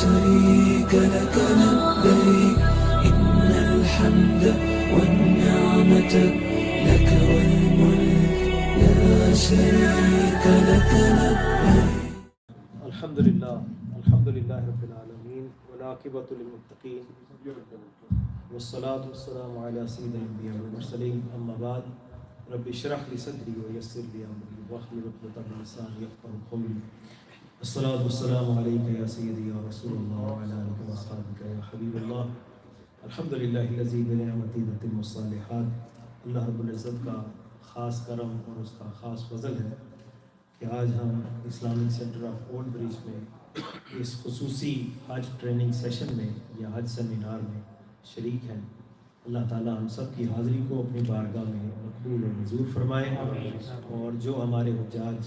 شريك لك لبيك إن الحمد والنعمة لك والملك لا شريك لك لبيك. الحمد لله رب العالمين والعاقبة للمتقين والصلاة والسلام على سيد الأنبياء والمرسلين أما بعد رب اشرح لي صدري ويسر لي أمري واحلل عقدة من لساني يفقهوا قولي. الصلاة والسلام عليك يا سيدي يا رسول الله وعلى آلك وأصحابك يا حبيب الله. الحمد لله الذي بنعمته تتم الصالحات. اللہ رب العزت کا خاص کرم اور اس کا خاص فضل ہے کہ آج ہم اسلامک سینٹر آف اولڈ برج میں اس خصوصی حج ٹریننگ سیشن میں یا حج سیمینار میں شریک ہیں. اللہ تعالیٰ ہم سب کی حاضری کو اپنی بارگاہ میں مقبول اور منظور فرمائے اور جو ہمارے حجاج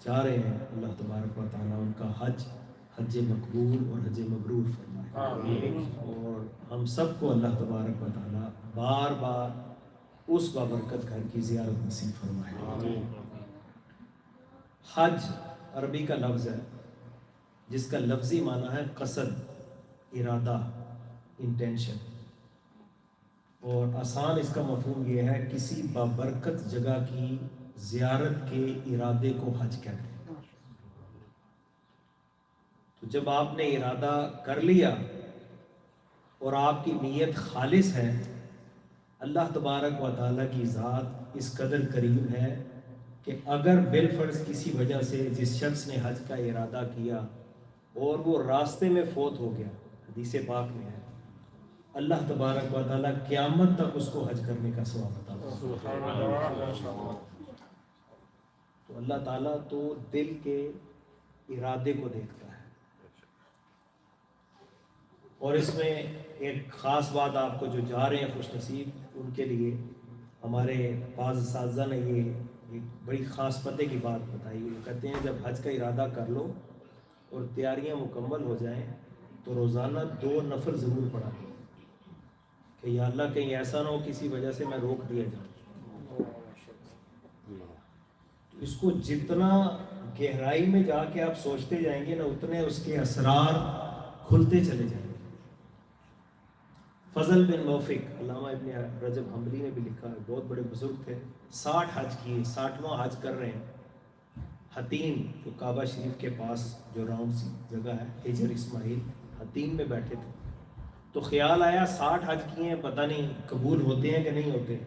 جا رہے ہیں اللہ تبارک و تعالیٰ ان کا حج مقبول اور حج مبرور فرمائے اور ہم سب کو اللہ تبارک و تعالیٰ بار بار اس بابرکت گھر کی زیارت نصیب فرمائے. حج عربی کا لفظ ہے جس کا لفظی معنی ہے قصد، ارادہ، انٹینشن، اور آسان اس کا مفہوم یہ ہے کسی بابرکت جگہ کی زیارت کے ارادے کو حج کہتے ہیں. تو جب آپ نے ارادہ کر لیا اور آپ کی نیت خالص ہے، اللہ تبارک و تعالیٰ کی ذات اس قدر کریم ہے کہ اگر بالفرض کسی وجہ سے جس شخص نے حج کا ارادہ کیا اور وہ راستے میں فوت ہو گیا، حدیث پاک میں ہے اللہ تبارک و تعالیٰ قیامت تک اس کو حج کرنے کا ثواب عطا فرمائے. تو اللہ تعالیٰ تو دل کے ارادے کو دیکھتا ہے. اور اس میں ایک خاص بات آپ کو جو جا رہے ہیں خوش نصیب ان کے لیے ہمارے بعض اساتذہ نے یہ ایک بڑی خاص پتے کی بات بتائی. وہ کہتے ہیں جب حج کا ارادہ کر لو اور تیاریاں مکمل ہو جائیں تو روزانہ 2 نفل ضرور پڑھا دو کہ یا اللہ کہیں ایسا نہ ہو کسی وجہ سے میں روک دیا جاؤں. اس کو جتنا گہرائی میں جا کے آپ سوچتے جائیں گے نا اتنے اس کے اسرار کھلتے چلے جائیں گے. فضل بن موفق علامہ ابن رجب حنبلی نے بھی لکھا ہے، بہت بڑے بزرگ تھے، 60 حج کیے، 60واں حج کر رہے ہیں. حتیم جو کعبہ شریف کے پاس جو راؤنڈ سی جگہ ہے ہجر اسماعیل، حتیم میں بیٹھے تھے تو خیال آیا 60 حج کیے ہیں پتہ نہیں قبول ہوتے ہیں کہ نہیں ہوتے.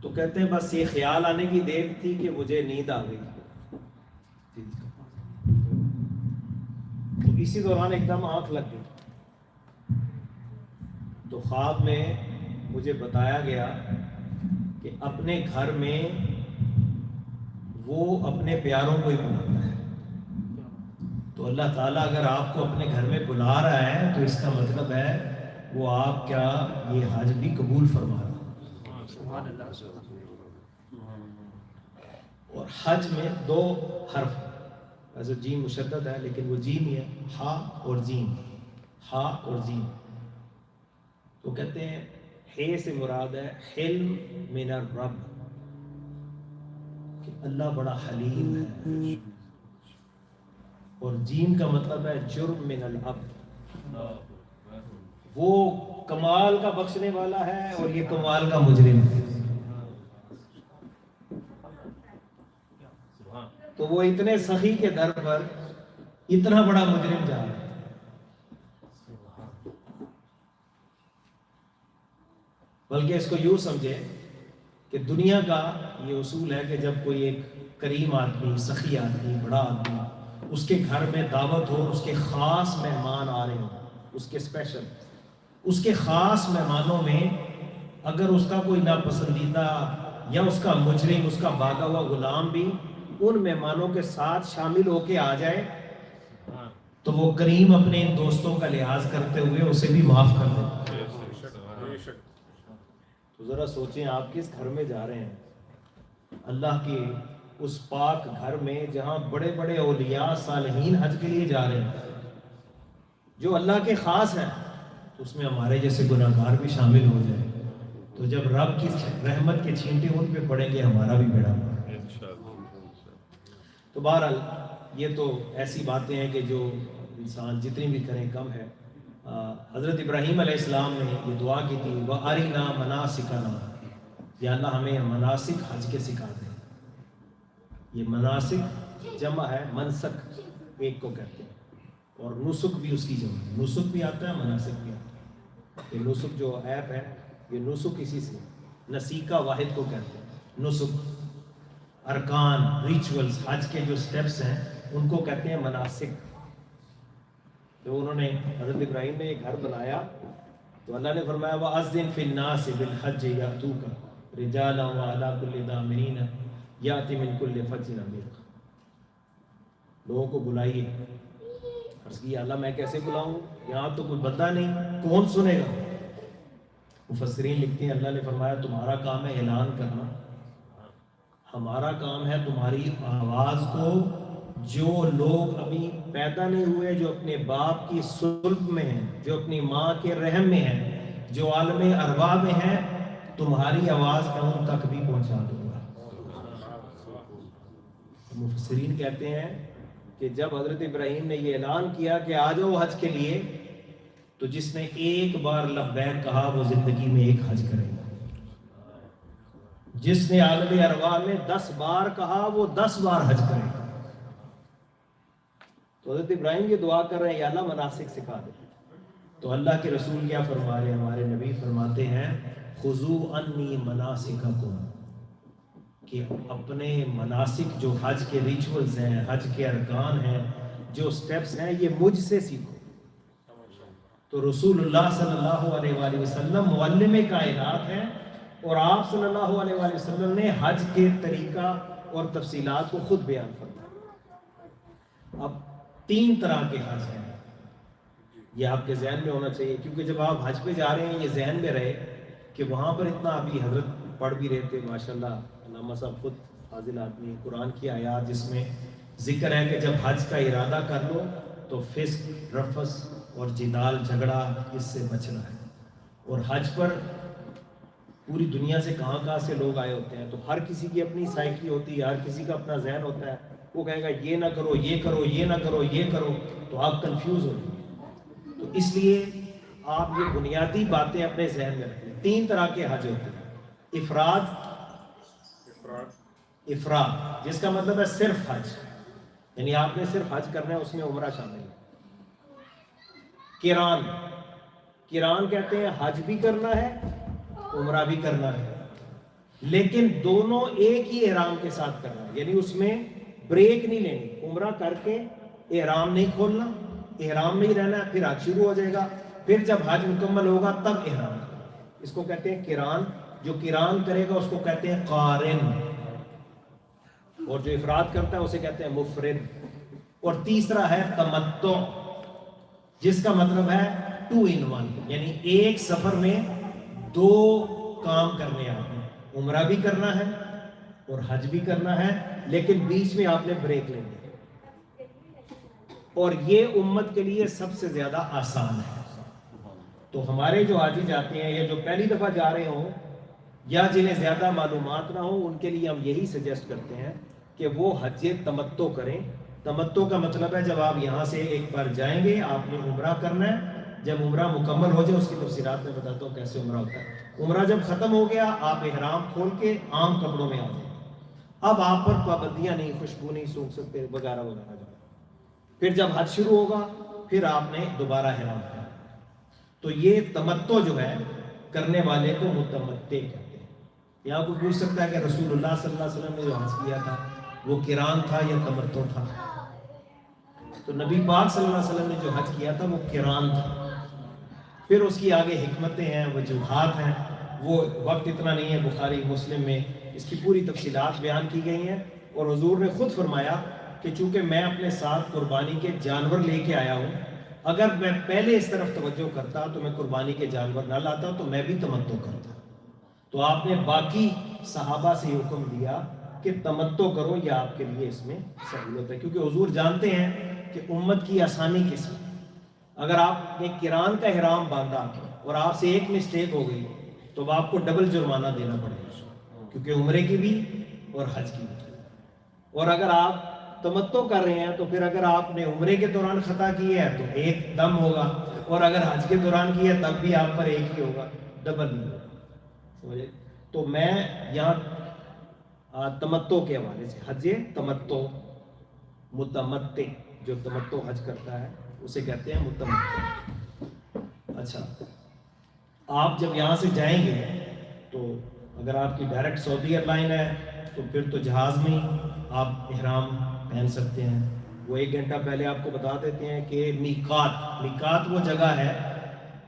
تو کہتے ہیں بس یہ خیال آنے کی دیر تھی کہ مجھے نیند آ گئی. تو اسی دوران ایک دم آنکھ لگ گئی تو خواب میں مجھے بتایا گیا کہ اپنے گھر میں وہ اپنے پیاروں کو ہی بلاتا ہے. تو اللہ تعالیٰ اگر آپ کو اپنے گھر میں بلا رہا ہے تو اس کا مطلب ہے وہ آپ کا یہ حج بھی قبول فرما رہا ہے. اور حج میں 2 حرف ایسے جیم مشدد ہے لیکن وہ جیم ہی ہے، ہا اور جیم، ہا اور جیم. تو کہتے ہیں ہے سے مراد ہے حلم من الرب کہ اللہ بڑا حلیم ہے، اور جیم کا مطلب ہے جرم من العبد، وہ کمال کا بخشنے والا ہے اور یہ کمال کا مجرم ہے. تو وہ اتنے سخی کے در پر اتنا بڑا مجرم جا رہا ہے. بلکہ اس کو یوں سمجھے کہ دنیا کا یہ اصول ہے کہ جب کوئی ایک کریم آدمی، سخی آدمی، بڑا آدمی اس کے گھر میں دعوت ہو، اس کے خاص مہمان آ رہے ہوں، اس کے اسپیشل، اس کے خاص مہمانوں میں اگر اس کا کوئی ناپسندیدہ یا اس کا مجرم، اس کا بھاگا ہوا غلام بھی ان مہمانوں کے ساتھ شامل ہو کے آ جائے تو وہ کریم اپنے ان دوستوں کا لحاظ کرتے ہوئے اسے بھی معاف کر دے. تو ذرا سوچیں آپ کس گھر میں جا رہے ہیں، اللہ کے اس پاک گھر میں جہاں بڑے بڑے اولیاء صالحین حج کے لیے جا رہے ہیں جو اللہ کے خاص ہیں. تو اس میں ہمارے جیسے گناہگار بھی شامل ہو جائے تو جب رب کی رحمت کے چھینٹے ان پہ پڑیں گے ہمارا بھی بیڑا. تو بہرحال یہ تو ایسی باتیں ہیں کہ جو انسان جتنی بھی کریں کم ہے۔ حضرت ابراہیم علیہ السلام نے یہ دعا کی تھی، وَأَرِنَا مَنَاسِكَنَا، یا اللہ ہمیں مناسک حج کے سکھا دے۔ یہ مناسک جمع ہے منسک، ایک کو کہتے ہیں، اور نسک بھی اس کی جمع ہے، نسک بھی آتا ہے مناسک بھی آتا ہے۔ یہ نسک جو ایپ ہے یہ نسک اسی سے، نسیکہ واحد کو کہتے ہیں۔ نسک ارکان، ریچولز، حج کے جو سٹیپس ہیں ان کو کہتے ہیں مناسک۔ تو انہوں نے حضرت ابراہیم نے ایک گھر بنایا تو اللہ نے فرمایا وَأَذِّن فِي النَّاسِ بِالْحَجِّ يَأْتُوكَ رِجَالًا وَعَلَىٰ كُلِّ ضَامِرٍ يَأْتِي مِنْ كُلِّ فَجٍّ عَمِيقٍ، لوگوں کو بلائیے۔ عرض کیا اللہ میں کیسے بلاؤں، یہاں تو کوئی بندہ نہیں، کون سنے گا؟ مفسرین لکھتے ہیں اللہ نے فرمایا تمہارا کام ہے اعلان کرنا، ہمارا کام ہے تمہاری آواز کو جو لوگ ابھی پیدا نہیں ہوئے، جو اپنے باپ کی صلب میں ہیں، جو اپنی ماں کے رحم میں ہیں، جو عالم ارواح میں ہیں، تمہاری آواز میں ان تک بھی پہنچا دوں گا۔ مفسرین کہتے ہیں کہ جب حضرت ابراہیم نے یہ اعلان کیا کہ آ جاؤ حج کے لیے، تو جس نے ایک بار لبیک کہا وہ زندگی میں ایک حج کرے گا، جس نے عالم ارواح میں 10 بار کہا وہ 10 بار حج کرے گا۔ تو حضرت ابراہیم یہ دعا کر رہے ہیں یا اللہ مناسک سکھا دے۔ تو اللہ کے رسول کیا فرما رہے ہیں، ہمارے نبی فرماتے ہیں خذوا عنی مناسککم، کہ اپنے مناسک جو حج کے ریچولز ہیں، حج کے ارکان ہیں، جو سٹیپس ہیں، یہ مجھ سے سیکھو۔ تو رسول اللہ صلی اللہ علیہ وآلہ وسلم معلم کائنات ہیں، اور آپ صلی اللہ علیہ وآلہ وسلم نے حج کے طریقہ اور تفصیلات کو خود بیان فرمایا۔ اب 3 طرح کے حج ہیں، یہ آپ کے ذہن میں ہونا چاہیے، کیونکہ جب آپ حج پہ جا رہے ہیں یہ ذہن میں رہے کہ وہاں پر اتنا ابھی حضرت پڑھ بھی رہے تھے ماشاءاللہ، علامہ صاحب خود فاضل آدمی، قرآن کی آیات جس میں ذکر ہے کہ جب حج کا ارادہ کر لو تو فسق، رفث اور جدال، جھگڑا، اس سے بچنا ہے۔ اور حج پر پوری دنیا سے کہاں سے لوگ آئے ہوتے ہیں، تو ہر کسی کی اپنی سائیکی ہوتی ہے، ہر کسی کا اپنا ذہن ہوتا ہے، وہ کہے گا یہ نہ کرو، یہ کرو، یہ نہ کرو، یہ کرو، تو آپ کنفیوز ہو جائیں گے۔ تو اس لیے آپ یہ بنیادی باتیں اپنے ذہن میں رکھیں۔ 3 طرح کے حج ہوتے ہیں، افراد جس کا مطلب ہے صرف حج، یعنی آپ نے صرف حج کرنا ہے، اس میں عمرہ شامل ہے۔ قران کہتے ہیں حج بھی کرنا ہے عمرہ بھی کرنا ہے، لیکن دونوں ایک ہی احرام کے ساتھ کرنا ہے، یعنی اس میں بریک نہیں لینی، عمرہ کر کے احرام نہیں کھولنا، احرام میں ہی رہنا ہے، پھر حج شروع ہو جائے گا، پھر جب حج مکمل ہوگا تب احرام کرنا۔ اس کو کہتے ہیں قران، جو قران کرے گا اس کو کہتے ہیں قارن، اور جو افراد کرتا ہے اسے کہتے ہیں مفرد۔ اور تیسرا ہے تمتع، جس کا مطلب ہے 2 in 1، یعنی ایک سفر میں 2 کام کرنے آپ نے، عمرہ بھی کرنا ہے اور حج بھی کرنا ہے، لیکن بیچ میں آپ نے بریک لینی ہے۔ اور یہ امت کے لیے سب سے زیادہ آسان ہے۔ تو ہمارے جو حاجی جاتے ہیں یا جو پہلی دفعہ جا رہے ہوں یا جنہیں زیادہ معلومات نہ ہوں، ان کے لیے ہم یہی سجیسٹ کرتے ہیں کہ وہ حج تمتع کریں۔ تمتع کا مطلب ہے جب آپ یہاں سے ایک بار جائیں گے آپ نے عمرہ کرنا ہے، جب عمرہ مکمل ہو جائے، اس کی تفصیلات میں بتاتا ہوں کیسے عمرہ ہوتا ہے۔ عمرہ جب ختم ہو گیا آپ احرام کھول کے عام کپڑوں میں آ جائیں، اب آپ پر پابندیاں نہیں، خوشبو نہیں سونگھ سکتے وغیرہ وغیرہ۔ پھر جب حج شروع ہوگا پھر آپ نے دوبارہ احرام کرنا۔ تو یہ تمتع جو ہے کرنے والے کو متمتع کہتے ہیں۔ یہاں کو پوچھ سکتا ہے کہ رسول اللہ صلی اللہ علیہ وسلم نے جو حج کیا تھا وہ قران تھا یا تمتع تھا؟ تو نبی پاک صلی اللہ علیہ وسلم نے جو حج کیا تھا وہ قران تھا۔ پھر اس کی آگے حکمتیں ہیں، وجوہات ہیں، وہ وقت اتنا نہیں ہے، بخاری مسلم میں اس کی پوری تفصیلات بیان کی گئی ہیں۔ اور حضور نے خود فرمایا کہ چونکہ میں اپنے ساتھ قربانی کے جانور لے کے آیا ہوں، اگر میں پہلے اس طرف توجہ کرتا تو میں قربانی کے جانور نہ لاتا تو میں بھی تمتع کرتا۔ تو آپ نے باقی صحابہ سے یہ حکم دیا کہ تمتع کرو، یہ آپ کے لیے اس میں سہولت ہے، کیونکہ حضور جانتے ہیں کہ امت کی آسانی کس میں۔ اگر آپ نے قران کا احرام باندھا اور آپ سے ایک مسٹیک ہو گئی تو اب آپ کو ڈبل جرمانہ دینا پڑے گا، کیونکہ عمرے کی بھی اور حج کی بھی۔ اور اگر آپ تمتع کر رہے ہیں تو پھر اگر آپ نے عمرے کے دوران خطا کی ہے تو ایک دم ہوگا، اور اگر حج کے دوران کی ہے تب بھی آپ پر ایک ہی ہوگا، ڈبل نہیں ہوگا. سمجھے؟ تو میں یہاں تمتع کے حوالے سے، حج تمتع، متمتع جو تمتع حج کرتا ہے اسے کہتے ہیں متمتع. اچھا، آپ جب یہاں سے جائیں گے تو اگر آپ کی ڈائریکٹ سعودی ایئر لائن ہے تو پھر تو جہاز میں آپ احرام پہن سکتے ہیں. وہ 1 گھنٹہ پہلے آپ کو بتا دیتے ہیں کہ میقات وہ جگہ ہے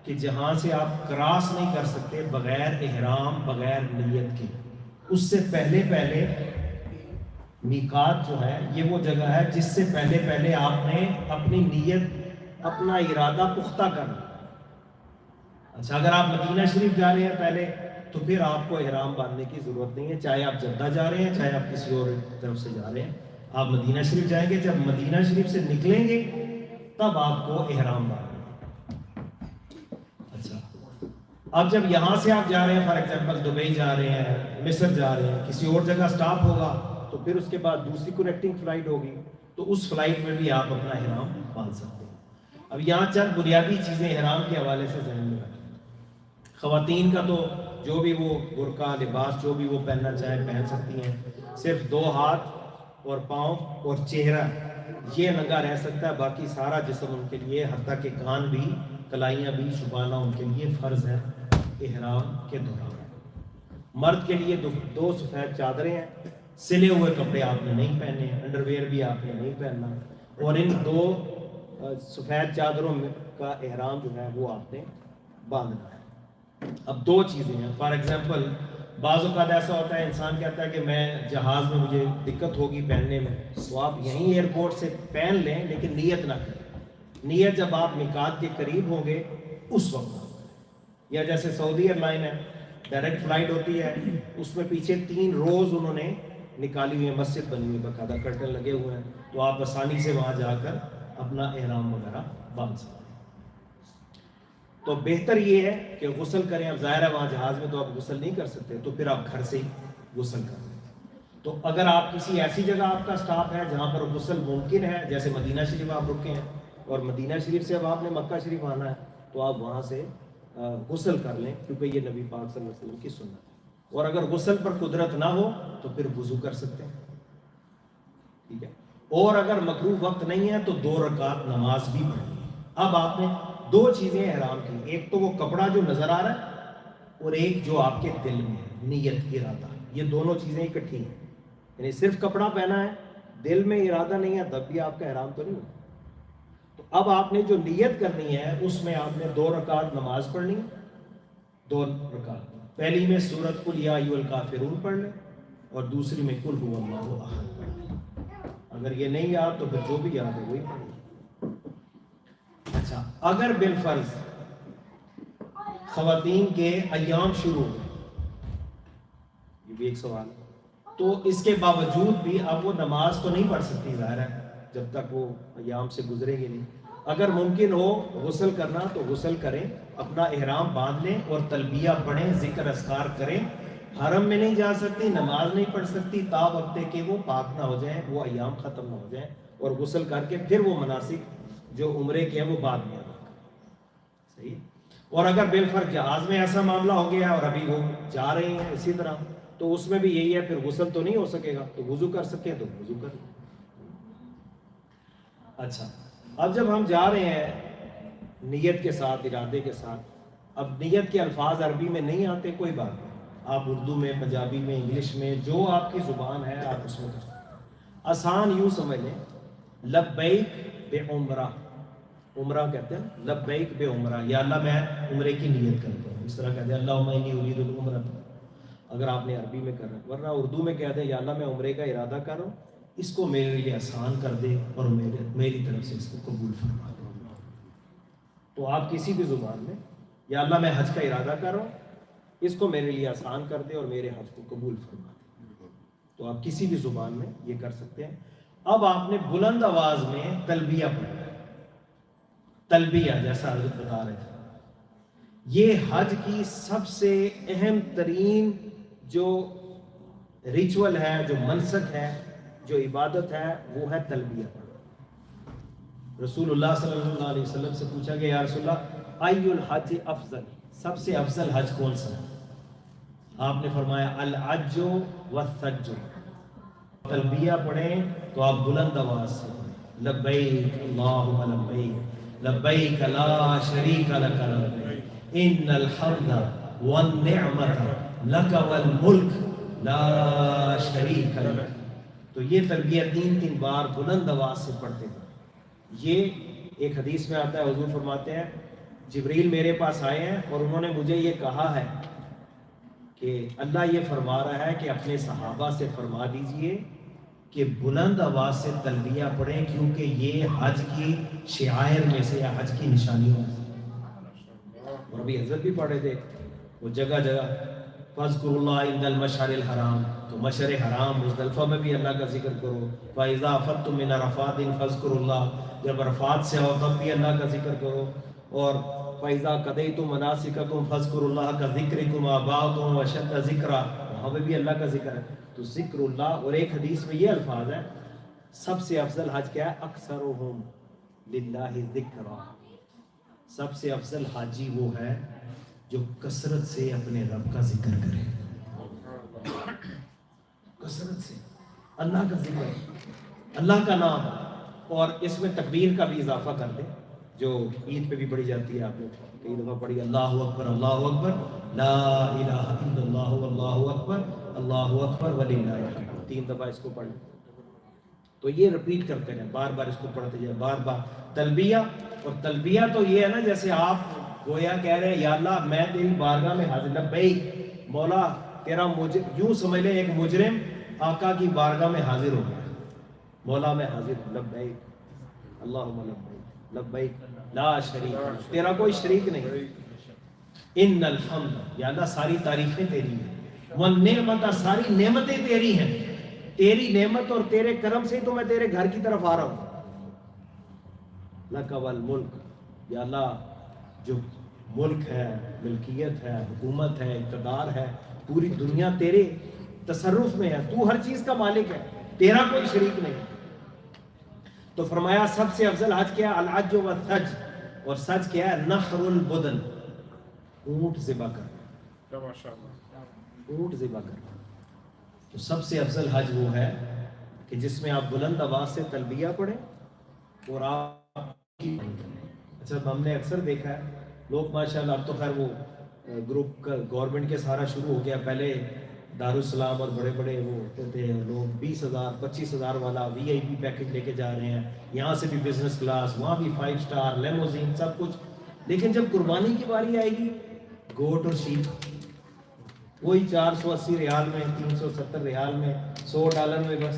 کہ جہاں سے آپ کراس نہیں کر سکتے بغیر احرام، بغیر نیت کے. اس سے پہلے میقات جو ہے یہ وہ جگہ ہے جس سے پہلے آپ نے اپنی نیت، اپنا ارادہ پختہ کرنا. اچھا، اگر آپ مدینہ شریف جا رہے ہیں پہلے تو پھر آپ کو احرام باندھنے کی ضرورت نہیں ہے، چاہے آپ جدہ جا رہے ہیں چاہے آپ کسی اور طرف سے جا رہے ہیں. آپ مدینہ شریف جائیں گے، جب مدینہ شریف سے نکلیں گے تب آپ کو احرام باندھنا ہے. اچھا، اب جب یہاں سے آپ جا رہے ہیں، فار ایگزامپل دبئی جا رہے ہیں، مصر جا رہے ہیں، کسی اور جگہ سٹاپ ہوگا تو پھر اس کے بعد دوسری کنیکٹنگ فلائٹ ہوگی، تو اس فلائٹ میں بھی آپ اپنا احرام باندھ سکتے ہیں. اب یہاں چند بنیادی چیزیں احرام کے حوالے سے ذہن میں رکھیں. خواتین کا تو جو بھی وہ برقع لباس جو بھی وہ پہننا چاہیں پہن سکتی ہیں. صرف 2 ہاتھ اور پاؤں اور چہرہ یہ ننگا رہ سکتا ہے، باقی سارا جسم ان کے لیے، حتیٰ کہ کان بھی، کلائیاں بھی چھپانا ان کے لیے فرض ہے احرام کے دوران. مرد کے لیے 2 سفید چادریں ہیں، سلے ہوئے کپڑے آپ نے نہیں پہنے، انڈر ویئر بھی آپ نے نہیں پہننا، اور ان 2 سفید چادروں کا احرام جو ہے وہ آپ نے باندھنا ہے. اب 2 چیزیں ہیں، فار ایگزامپل بعض اوقات ایسا ہوتا ہے انسان کہتا ہے کہ میں جہاز میں مجھے دقت ہوگی پہننے میں، تو آپ یہیں ایئرپورٹ سے پہن لیں لیکن نیت نہ کریں. نیت جب آپ میقات کے قریب ہوں گے اس وقت. یا جیسے سعودی ایئر لائن ہے، ڈائریکٹ فلائٹ ہوتی ہے، اس میں پیچھے 3 روز انہوں نے نکالی ہوئی ہے، مسجد بنی ہوئی، باقاعدہ کرٹن لگے ہوئے ہیں، تو آپ آسانی سے وہاں جا کر اپنا احرام وغیرہ باندھ سکتے ہیں. تو بہتر یہ ہے کہ غسل کریں. اب ظاہر ہے وہاں جہاز میں تو آپ غسل نہیں کر سکتے، تو پھر آپ گھر سے ہی غسل کریں. تو اگر آپ کسی ایسی جگہ آپ کا سٹاپ ہے جہاں پر غسل ممکن ہے، جیسے مدینہ شریف آپ رکے ہیں اور مدینہ شریف سے اب آپ نے مکہ شریف آنا ہے، تو آپ وہاں سے غسل کر لیں، کیونکہ یہ نبی پاک صلی اللہ علیہ وسلم کی سنت ہے. اور اگر غسل پر قدرت نہ ہو تو پھر وضو کر سکتے ہیں. ٹھیک ہے، اور اگر مکروہ وقت نہیں ہے تو 2 رکعت نماز بھی پڑھنی ہے. اب آپ نے 2 چیزیں احرام کی، ایک تو وہ کپڑا جو نظر آ رہا ہے اور ایک جو آپ کے دل میں ہے، نیت ارادہ. یہ دونوں چیزیں اکٹھی ہیں، یعنی صرف کپڑا پہنا ہے، دل میں ارادہ نہیں ہے، تب بھی آپ کا احرام تو نہیں ہوتا. تو اب آپ نے جو نیت کرنی ہے اس میں آپ نے 2 رکعت نماز پڑھنی ہے. 2 رکعت، پہلی میں سورۃ قل یا ایھا الکافرون پڑھ لیں اور دوسری میں قل ھو اللہ احد پڑھ لیں. اگر یہ نہیں یاد تو پھر جو بھی یاد ہے وہی پڑھ لیں. اچھا، اگر بالفرض خواتین کے ایام شروع ہو، یہ بھی ایک سوال ہے، تو اس کے باوجود بھی اب وہ نماز تو نہیں پڑھ سکتی، ظاہر ہے جب تک وہ ایام سے گزرے گی نہیں. اگر ممکن ہو غسل کرنا تو غسل کریں، اپنا احرام باندھ لیں اور تلبیہ پڑھیں، ذکر اذکار کریں. حرم میں نہیں جا سکتی، نماز نہیں پڑھ سکتی، تا وقت کہ وہ پاک نہ ہو جائیں، وہ ایام ختم نہ ہو جائیں، اور غسل کر کے پھر وہ مناسک جو عمرے کے ہیں وہ بعد میں ادا کریں. صحیح. اور اگر بالفرض جہاز میں ایسا معاملہ ہو گیا اور ابھی وہ جا رہے ہیں اسی طرح، تو اس میں بھی یہی ہے، پھر غسل تو نہیں ہو سکے گا، تو وضو کر سکیں تو وضو کر لیں. اچھا، اب جب ہم جا رہے ہیں نیت کے ساتھ، ارادے کے ساتھ، اب نیت کے الفاظ عربی میں نہیں آتے، کوئی بات نہیں، آپ اردو میں، پنجابی میں، انگلش میں، جو آپ کی زبان ہے آپ اس میں کر سکتے ہیں. آسان یوں سمجھ لیں، لبیک بے عمرہ، عمرہ کہتے ہیں لبیک بے عمرہ، یا اللہ میں عمرے کی نیت کرتا ہوں. اس طرح کہتے ہیں اللہم انی ارید العمرہ، اگر آپ نے عربی میں کرنا ہے. ورنہ اردو میں کہتے ہیں یا اللہ میں عمرے کا ارادہ کر رہا ہوں، اس کو میرے لیے آسان کر دے اور میری طرف سے اس کو قبول فرما دے. تو آپ کسی بھی زبان میں یا اللہ میں حج کا ارادہ کر رہا ہوں، اس کو میرے لیے آسان کر دے اور میرے حج کو قبول فرما دے، تو آپ کسی بھی زبان میں یہ کر سکتے ہیں. اب آپ نے بلند آواز میں تلبیہ پڑھنا ہے. تلبیہ جیسا حضرت بتا رہے تھے، یہ حج کی سب سے اہم ترین جو ریچول ہے، جو منسک ہے، جو عبادت ہے وہ ہے تلبیہ. رسول اللہ صلی اللہ علیہ وسلم سے پوچھا گیا یا رسول اللہ ای الحج افضل، سب سے افضل حج کون سا ہے؟ آپ نے فرمایا الحج والثج. تلبیہ پڑھیں تو آپ بلند آواز سے لبیک اللہم لبیک لبیک لا شریک لک لبیک ان الحمد والنعمت لک والملک لا شریک لک. تو یہ تلبیہ 3 بار بلند آواز سے پڑھتے ہیں. یہ ایک حدیث میں آتا ہے، حضور فرماتے ہیں جبریل میرے پاس آئے ہیں اور انہوں نے مجھے یہ کہا ہے کہ اللہ یہ فرما رہا ہے کہ اپنے صحابہ سے فرما دیجئے کہ بلند آواز سے تلبیہ پڑھیں، کیونکہ یہ حج کی شعائر میں سے یا حج کی نشانیوں میں سے. اور ابھی حضرت بھی پڑھ رہے تھے وہ جگہ جگہ فَاذْكُرُوا اللَّهَ عِنْدَ الْمَشْعَرِ الْحَرَامِ، تو مشعر حرام مزدلفہ میں بھی اللہ کا ذکر کرو. فَإِذَا أَفَضْتُم مِّنْ عَرَفَاتٍ فَاذْكُرُوا اللَّهَ، جب عرفات سے آؤ تب بھی اللہ کا ذکر کرو. اور فَإِذَا قَضَيْتُم مَنَاسِكَكُمْ فَاذْكُرُوا اللَّهَ كَذِكْرِكُمْ آبَاءَكُمْ وَأَشَدَّ ذِكْرًا، وہاں پہ بھی اللہ کا ذکر ہے. تو ذکر اللہ. اور ایک حدیث میں یہ الفاظ ہے سب سے افضل حج کیا ہے؟ اکثرہم للہ ذکرا. سب سے افضل حاجی وہ ہے جو کثرت سے اپنے رب کا ذکر کرے. کثرت سے اللہ کا ذکر، اللہ کا نام. اور اس میں تکبیر کا بھی اضافہ کر دیں جو عید پہ بھی پڑھی جاتی ہے. آپ نے کئی دفعہ پڑھی اللہ اکبر لا الہ الا اللہ واللہ اکبر وللہ الحمد. 3 دفعہ اس کو پڑھ لیں. تو یہ رپیٹ کرتے رہیں، بار بار اس کو پڑھتے جائیں، بار بار تلبیہ. اور تلبیہ تو یہ ہے نا جیسے آپ گویا کہہ رہے ہیں یا اللہ میں تیری بارگاہ میں حاضر، لبیک مولا تیرا یوں سمجھ لیں ایک مجرم آقا کی بارگاہ میں حاضر ہو گیا، مولا میں حاضر ہوں، لبیک اللہم لبیک لبیک لا شریک، تیرا کوئی شریک نہیں. ان الحمد، یا اللہ ساری تعریفیں تیری ہیں، والنعمت، ساری نعمتیں تیری ہیں. تیری نعمت اور تیرے کرم سے تو میں تیرے گھر کی طرف آ رہا ہوں. لک والملک، یا اللہ جو ملک ہے، ملکیت ہے، حکومت ہے، اقتدار ہے، پوری دنیا تیرے تصرف میں ہے، تو ہر چیز کا مالک ہے، تیرا کوئی شریک نہیں. تو فرمایا سب سے افضل حج کیا؟ الحج والثج. اور سج کیا ہے؟ نحر البدن، اونٹ ذبح کرنا، اونٹ ذبح کرنا. تو سب سے افضل حج وہ ہے کہ جس میں آپ بلند آواز سے تلبیہ پڑھیں اور آپ اچھا ہم نے اکثر دیکھا ہے لوگ ماشاءاللہ اب تو خیر وہ گروپ کا گورنمنٹ کے سارا شروع ہو گیا. پہلے دارالسلام اور بڑے بڑے وہ ہوتے تھے لوگ 20,000 25,000 والا VIP پیکج لے کے جا رہے ہیں، یہاں سے بھی بزنس کلاس، وہاں بھی 5 اسٹار لیموزین سب کچھ. لیکن جب قربانی کی باری آئے گی گوٹ اور شیپ وہی 480 ریال میں، 370 ریال میں، $100 میں بس.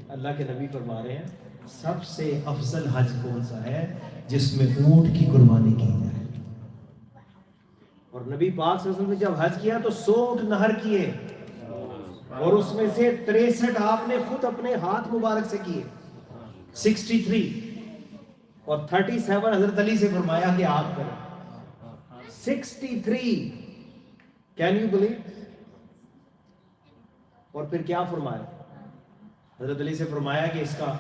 اللہ کے نبی فرما رہے ہیں سب سے افضل حج کون سا ہے؟ جس میں اونٹ کی قربانی کی جائے. اور نبی پاک صلی اللہ علیہ وسلم نے جب حج کیا تو 100 اونٹ نہر کیے اور اس میں سے 63 آپ نے خود اپنے ہاتھ مبارک سے کیے، 63 اور 37 حضرت علی سے فرمایا کہ آپ کریں. 63 کین یو بلیو؟ اور پھر کیا فرمایا؟ حضرت علی سے فرمایا کہ اس کا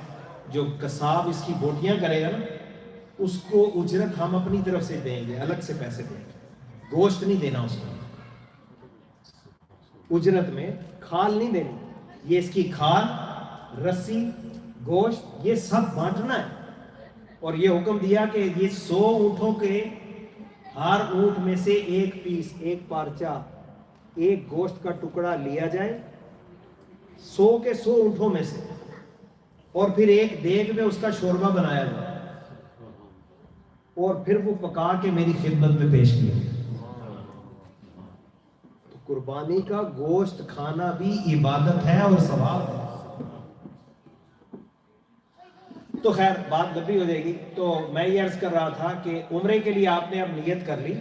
جو قصاب اس کی بوٹیاں کرے گا نا اس کو اجرت ہم اپنی طرف سے دیں گے، الگ سے پیسے دیں گے، گوشت نہیں دینا اس کو، اجرت میں کھال نہیں دینی. یہ اس کی کھال، رسی، گوشت یہ سب بانٹنا ہے. اور یہ حکم دیا کہ یہ 100 اونٹوں کے ہر اونٹ میں سے ایک پیس، ایک پارچہ، ایک گوشت کا ٹکڑا لیا جائے 100 کے 100 اونٹوں میں سے، اور پھر ایک دیگ میں اس کا شوربہ بنایا جائے اور پھر وہ پکا کے میری خدمت میں پیش کیا. تو قربانی کا گوشت کھانا بھی عبادت ہے اور ثواب ہے. تو خیر بات لمبی ہو جائے گی. تو میں یہ عرض کر رہا تھا کہ عمرے کے لیے آپ نے اب نیت کر لی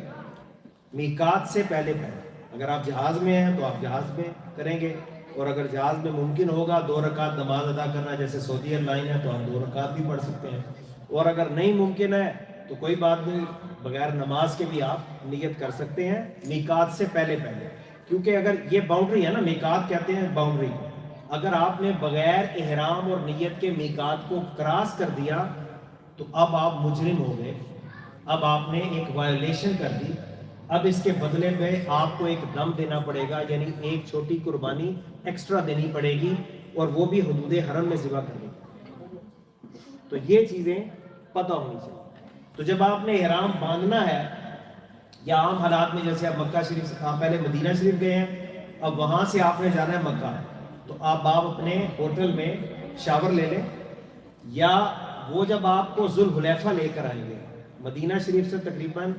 میقات سے پہلے. اگر آپ جہاز میں ہیں تو آپ جہاز میں کریں گے، اور اگر جہاز میں ممکن ہوگا 2 رکعت نماز ادا کرنا جیسے سعودی ایئر لائن ہے تو آپ 2 رکعت بھی پڑھ سکتے ہیں. اور اگر نہیں ممکن ہے تو کوئی بات نہیں، بغیر نماز کے بھی آپ نیت کر سکتے ہیں میقات سے پہلے. کیونکہ اگر یہ باؤنڈری ہے نا، میقات کہتے ہیں باؤنڈری کو، اگر آپ نے بغیر احرام اور نیت کے میقات کو کراس کر دیا تو اب آپ مجرم ہو گئے، اب آپ نے ایک وائلیشن کر دی، اب اس کے بدلے میں آپ کو ایک دم دینا پڑے گا، یعنی ایک چھوٹی قربانی ایکسٹرا دینی پڑے گی، اور وہ بھی حدود حرم میں ذبح کرنی پڑے گی۔ تو یہ چیزیں پتہ ہونی چاہیے۔ تو جب آپ نے احرام باندھنا ہے یا عام حالات میں، جیسے آپ مکہ شریف سے آپ پہلے مدینہ شریف گئے ہیں، اب وہاں سے آپ نے جانا ہے مکہ، تو آپ اپنے ہوٹل میں شاور لے لیں، یا وہ جب آپ کو ذوالحلیفہ لے کر آئیں گے، مدینہ شریف سے تقریباً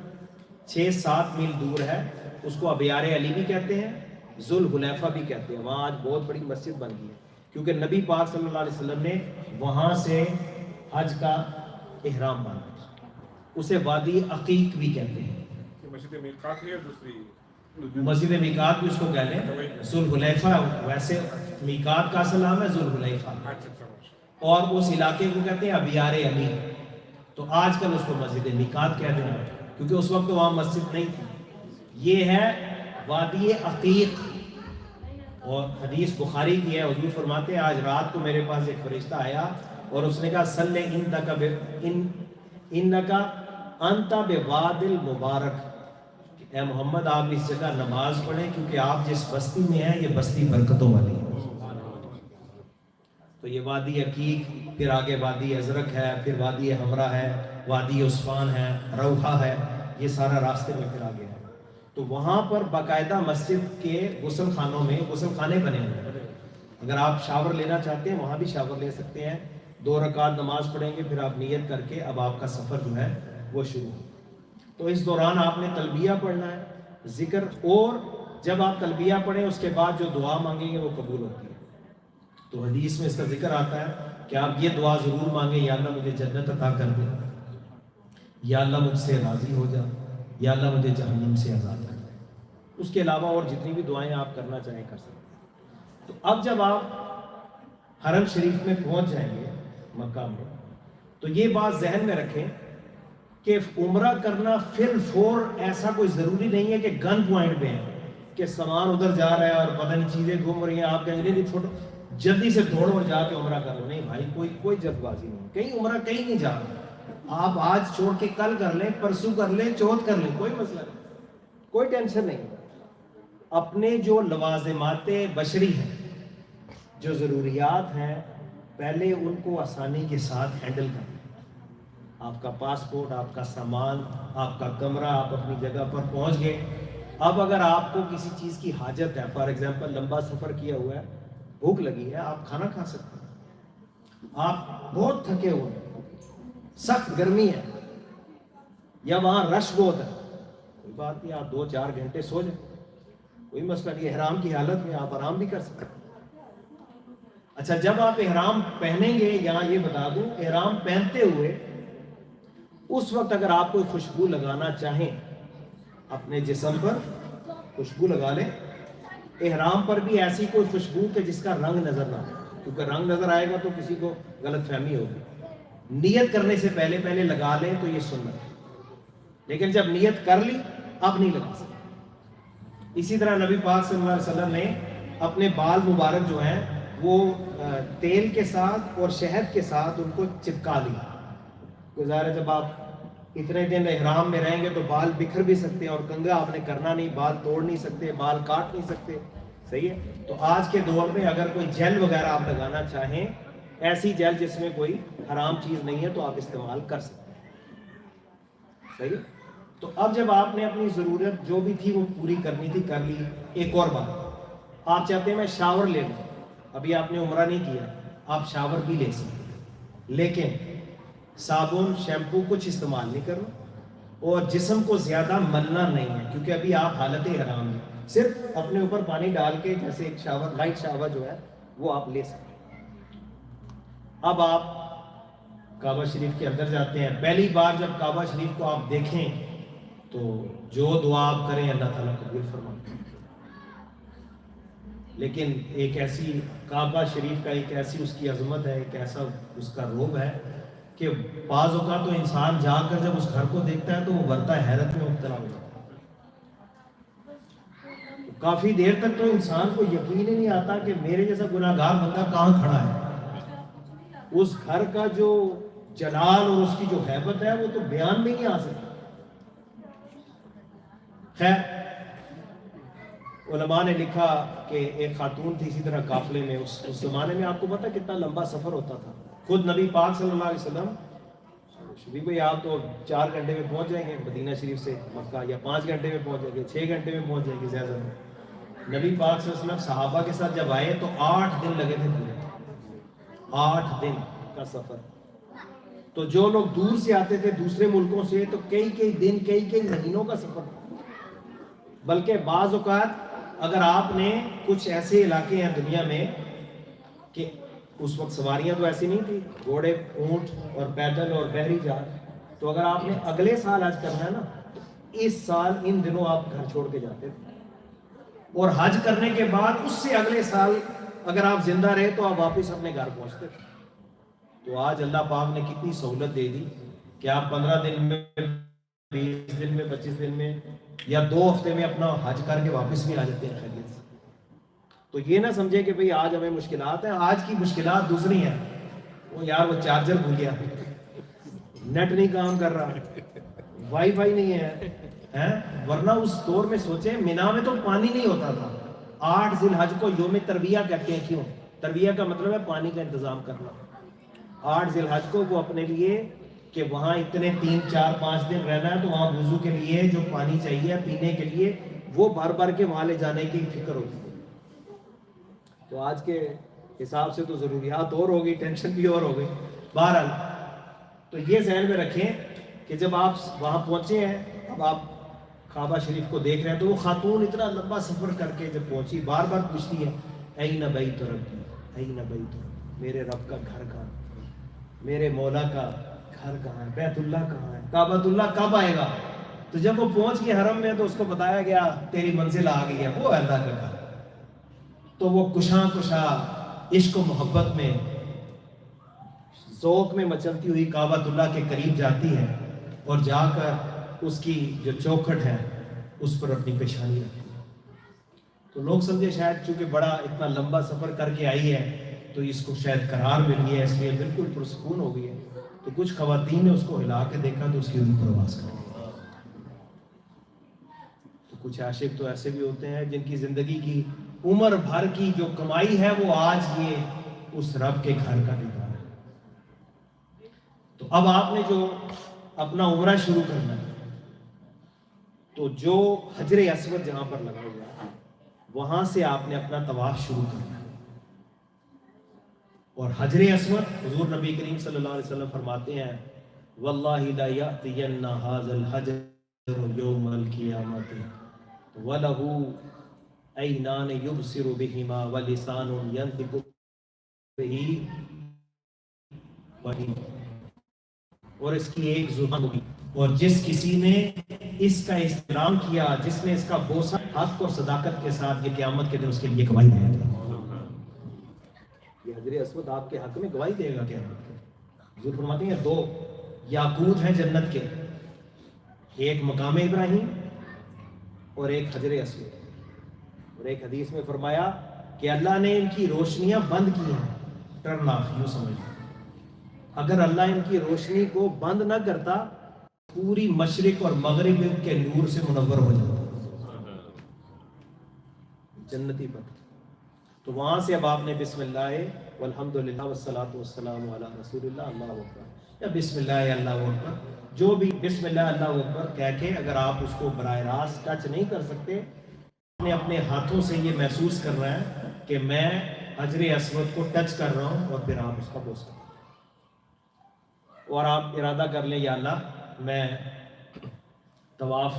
6-7 میل دور ہے، اس کو ابیار علی بھی کہتے ہیں، ذوالحلیفہ بھی کہتے ہیں، وہاں آج بہت بڑی مسجد بن گئی ہے، کیونکہ نبی پاک صلی اللہ علیہ وسلم نے وہاں سے حج کا احرام باندھا، اسے وادی عقیق بھی کہتے ہیں، مسجد میقات ہے دوسری مسجد میقات بھی اس کو کہہ لیں، ذوالحلیفہ ویسے میقات کا اصل نام ہے ذوالحلیفہ، اور اس علاقے کو کہتے ہیں ابیار علی، تو آج کل اس کو مسجد میقات کہتے ہیں، کیونکہ اس وقت وہاں مسجد نہیں تھی۔ یہ ہے وادی عقیق، اور حدیث بخاری کی ہے، حضور فرماتے ہیں آج رات کو میرے پاس ایک فرشتہ آیا اور اس نے کہا صلی انکا انت بواد المبارک، اے محمد آپ اس جگہ نماز پڑھیں کیونکہ آپ جس بستی میں ہیں یہ بستی برکتوں والی ہے۔ تو یہ وادی عقیق، پھر آگے وادی ازرق ہے، پھر وادی حمرہ ہے، وادی عثمان ہے، روحہ ہے، یہ سارا راستے میں پھر آگے ہے۔ تو وہاں پر باقاعدہ مسجد کے غسل خانوں میں غسل خانے بنے ہوئے ہیں، اگر آپ شاور لینا چاہتے ہیں وہاں بھی شاور لے سکتے ہیں، 2 رکعت نماز پڑھیں گے، پھر آپ نیت کر کے اب آپ کا سفر جو ہے وہ شروع ہو۔ تو اس دوران آپ نے تلبیہ پڑھنا ہے، ذکر، اور جب آپ تلبیہ پڑھیں اس کے بعد جو دعا مانگیں گے وہ قبول ہوتی ہے۔ تو حدیث میں اس کا ذکر آتا ہے کہ آپ یہ دعا ضرور مانگیں، یا اللہ مجھے جنت عطا کر دے، یا اللہ مجھ سے راضی ہو جا، یا اللہ مجھے جہنم سے آزاد کر دے۔ اس کے علاوہ اور جتنی بھی دعائیں آپ کرنا چاہیں کر سکتے ہیں۔ تو اب جب آپ حرم شریف میں پہنچ جائیں گے مکہ میں، تو یہ بات ذہن میں رکھیں کہ عمرہ کرنا فی الفور ایسا کوئی ضروری نہیں ہے کہ گن پوائنٹ پہ ہے کہ سامان ادھر جا رہا ہے اور پتہ نہیں چیزیں گھوم رہی ہیں، آپ کہیں گے نہیں جلدی سے دوڑو اور جا کے عمرہ کر لو۔ نہیں بھائی، کوئی جلد بازی نہیں، کہیں عمرہ کہیں نہیں جا رہا، آپ آج چھوڑ کے کل کر لیں، پرسوں کر لیں، چوتھ کر لیں، کوئی مسئلہ نہیں، کوئی ٹینشن نہیں۔ اپنے جو لوازمات بشری ہیں، جو ضروریات ہیں، پہلے ان کو آسانی کے ساتھ ہینڈل کریں۔ آپ کا پاسپورٹ، آپ کا سامان، آپ کا کمرہ، آپ اپنی جگہ پر پہنچ گئے۔ اب اگر آپ کو کسی چیز کی حاجت ہے، فار ایگزامپل لمبا سفر کیا ہوا ہے، بھوک لگی ہے، آپ کھانا کھا سکتے ہیں، آپ بہت تھکے ہوئے ہیں، سخت گرمی ہے، یا وہاں رش بہت ہے، کوئی بات نہیں، آپ 2-4 گھنٹے سو جائیں، کوئی مسئلہ نہیں، احرام کی حالت میں آپ آرام بھی کر سکتے ہیں۔ اچھا، جب آپ احرام پہنیں گے، یہاں یہ بتا دوں، احرام پہنتے ہوئے اس وقت اگر آپ کوئی خوشبو لگانا چاہیں اپنے جسم پر، خوشبو لگا لیں۔ احرام پر بھی ایسی کوئی خوشبو کہ جس کا رنگ نظر نہ آئے، کیونکہ رنگ نظر آئے گا تو کسی کو غلط فہمی ہوگی۔ نیت کرنے سے پہلے لگا لیں تو یہ سنت ہے، لیکن جب نیت کر لی اب نہیں لگا سکتے۔ اسی طرح نبی پاک صلی اللہ علیہ وسلم نے اپنے بال مبارک جو ہیں وہ تیل کے ساتھ اور شہد کے ساتھ ان کو چپکا لیا۔ ظاہر ہے جب آپ اتنے دن احرام میں رہیں گے تو بال بکھر بھی سکتے ہیں، اور کنگھا آپ نے کرنا نہیں، بال توڑ نہیں سکتے، بال کاٹ نہیں سکتے، صحیح ہے۔ تو آج کے دور میں اگر کوئی جیل وغیرہ آپ لگانا چاہیں، ایسی جیل جس میں کوئی حرام چیز نہیں ہے، تو آپ استعمال کر سکتے ہیں، صحیح ہے۔ تو اب جب آپ نے اپنی ضرورت جو بھی تھی وہ پوری کرنی تھی کر لی۔ ایک اور بات، آپ چاہتے ہیں میں شاور لے لوں، ابھی آپ نے عمرہ نہیں کیا، آپ شاور بھی لے سکتے ہیں، لیکن صابن شیمپو کچھ استعمال نہیں کرنا، اور جسم کو زیادہ ملنا نہیں ہے، کیونکہ ابھی آپ حالت حرام میں، صرف اپنے اوپر پانی ڈال کے جیسے ایک شاور، لائٹ شاور جو ہے وہ آپ لے سکتے ہیں۔ اب آپ کعبہ شریف کے اندر جاتے ہیں، پہلی بار جب کعبہ شریف کو آپ دیکھیں تو جو دعا آپ کریں اللہ تعالیٰ قبول فرماتے ہیں، لیکن ایک ایسی کعبہ شریف کا ایک ایسی اس کی عظمت ہے، ایک ایسا اس کا روب ہے کہ بعض اوقات تو انسان جا کر جب اس گھر کو دیکھتا ہے تو وہ ورطہ حیرت میں مبتلا ہو جاتا ہے۔ کافی دیر تک تو انسان کو یقین ہی نہیں آتا کہ میرے جیسا گناہ گار بندہ کہاں کھڑا ہے. اس گھر کا جو جلال اور اس کی جو ہیبت ہے وہ تو بیان میں نہیں آ سکتا. خیر، علماء نے لکھا کہ ایک خاتون تھی اسی طرح قافلے میں. اس زمانے میں آپ کو پتا کتنا لمبا سفر ہوتا تھا. خود نبی پاک صلی اللہ علیہ وسلم شریف بھائی آپ تو 4 گھنٹے میں پہنچ جائیں گے مدینہ شریف سے مکہ، یا 5 گھنٹے میں پہنچ جائیں گے، 6 گھنٹے میں پہنچ جائیں گے زیادہ. نبی پاک صلی اللہ علیہ وسلم صحابہ کے ساتھ جب آئے تو 8 دن لگے تھے پورے. 8 دن کا سفر. تو جو لوگ دور سے آتے تھے دوسرے ملکوں سے تو کئی دن کئی مہینوں کا سفر. بلکہ بعض اوقات اگر آپ نے کچھ ایسے علاقے ہیں دنیا میں کہ اس وقت سواریاں تو ایسی نہیں تھی، گھوڑے، اونٹ اور پیدل اور بحری جہاز، تو اگر آپ نے اگلے سال حج کرنا ہے نا، اس سال ان دنوں آپ گھر چھوڑ کے جاتے تھے، اور حج کرنے کے بعد اس سے اگلے سال اگر آپ زندہ رہے تو آپ واپس اپنے گھر پہنچتے تھے. تو آج اللہ پاک نے کتنی سہولت دے دی کہ آپ 15 دن میں، 20 دن میں، 25 دن میں یا 2 ہفتے میں اپنا حج کر کے واپس بھی آ جاتے ہیں خیریت سے. تو یہ نہ سمجھے کہ بھئی آج ہمیں مشکلات ہیں. آج کی مشکلات دوسری ہیں. وہ یار وہ چارجر بھول گیا، نیٹ نہیں کام کر رہا، وائی فائی نہیں ہے. ورنہ اس دور میں سوچیں مینا میں تو پانی نہیں ہوتا تھا. 8 ذی الحج کو یوم ترویہ کہتے ہیں. کیوں؟ ترویہ کا مطلب ہے پانی کا انتظام کرنا. 8 ذی الحج کو وہ اپنے لیے کہ وہاں اتنے 3 4 5 دن رہنا ہے تو وہاں وضو کے لیے جو پانی چاہیے پینے کے لیے وہ بھر کے وہاں لے جانے کی فکر ہوتی ہے. تو آج کے حساب سے تو ضروریات اور ہو گئی، ٹینشن بھی اور ہو گئی. بہرحال تو یہ ذہن میں رکھیں کہ جب آپ وہاں پہنچے ہیں، اب آپ کعبہ شریف کو دیکھ رہے ہیں، تو وہ خاتون اتنا لمبا سفر کر کے جب پہنچی بار بار پوچھتی ہے این بیت ربی، این بیت ربی، میرے رب کا گھر کہاں، میرے مولا کا گھر کہاں ہے، بیت اللہ کہاں ہے، کعبۃ اللہ کب آئے گا. تو جب وہ پہنچ گئی حرم میں تو اس کو بتایا گیا تیری منزل آ گئی ہے، وہ اللہ کا گھر. تو وہ کشاں عشق و محبت میں ذوق میں مچلتی ہوئی کعبۃ اللہ کے قریب جاتی ہے اور جا کر اس کی جو چوکھٹ ہے اس پر اپنی پیشانی رکھتی ہے. تو لوگ سمجھے شاید چونکہ بڑا اتنا لمبا سفر کر کے آئی ہے تو اس کو شاید قرار مل گیا ہے، اس لیے بالکل پرسکون ہو گئی ہے. تو کچھ خواتین نے اس کو ہلا کے دیکھا تو اس کی روح پرواز کر دی. تو کچھ عاشق تو ایسے بھی ہوتے ہیں جن کی زندگی کی عمر بھر کی جو کمائی ہے وہ آج یہ اس رب کے گھر کا دیدار ہے. تو اب آپ نے جو اپنا عمرہ شروع کرنا ہے تو جو حجر اسود جہاں پر لگا ہوا ہے وہاں سے آپ نے اپنا طواف شروع کرنا ہے. اور حجر اسود حضور نبی کریم صلی اللہ علیہ وسلم فرماتے ہیں واللہ لا یأتین ھذا الحجر یوم القیامۃ وَلَهُ عینان یبصر بہما ولسان ینطق بہ، اور اس کی ایک زبان ہوگی، اور جس کسی نے اس کا احترام کیا، جس نے اس کا بوسہ حق اور صداقت کے ساتھ، یہ قیامت کے دن اس کے لیے گواہی دے گا. یہ حجر اسود آپ کے حق میں گواہی دے گا قیامت کے. حضور فرماتے ہیں 2 یاقوت ہیں جنت کے، ایک مقام ابراہیم اور ایک حجر اسود. اور ایک حدیث میں فرمایا کہ اللہ نے ان کی روشنیاں بند کی ہیں، ٹرن آف، یوں سمجھ. اگر اللہ ان کی روشنی کو بند نہ کرتا پوری مشرق اور مغرب کے نور سے منور ہو جاتا جنتی پر. تو وہاں سے اب آپ نے بسم اللہ والحمدللہ والصلاۃ والسلام علی رسول اللہ، اللہ اکبر، یا بسم اللہ اللہ اکبر، جو بھی بسم اللہ اللہ اکبر کہہ کے، اگر آپ اس کو براہ راست ٹچ نہیں کر سکتے، اپنے ہاتھوں سے یہ محسوس کر رہا ہے کہ میں حجر اسود کو ٹچ کر رہا ہوں، اور پھر آپ اس کا بوسہ، اور آپ ارادہ کر لیں یا اللہ میں طواف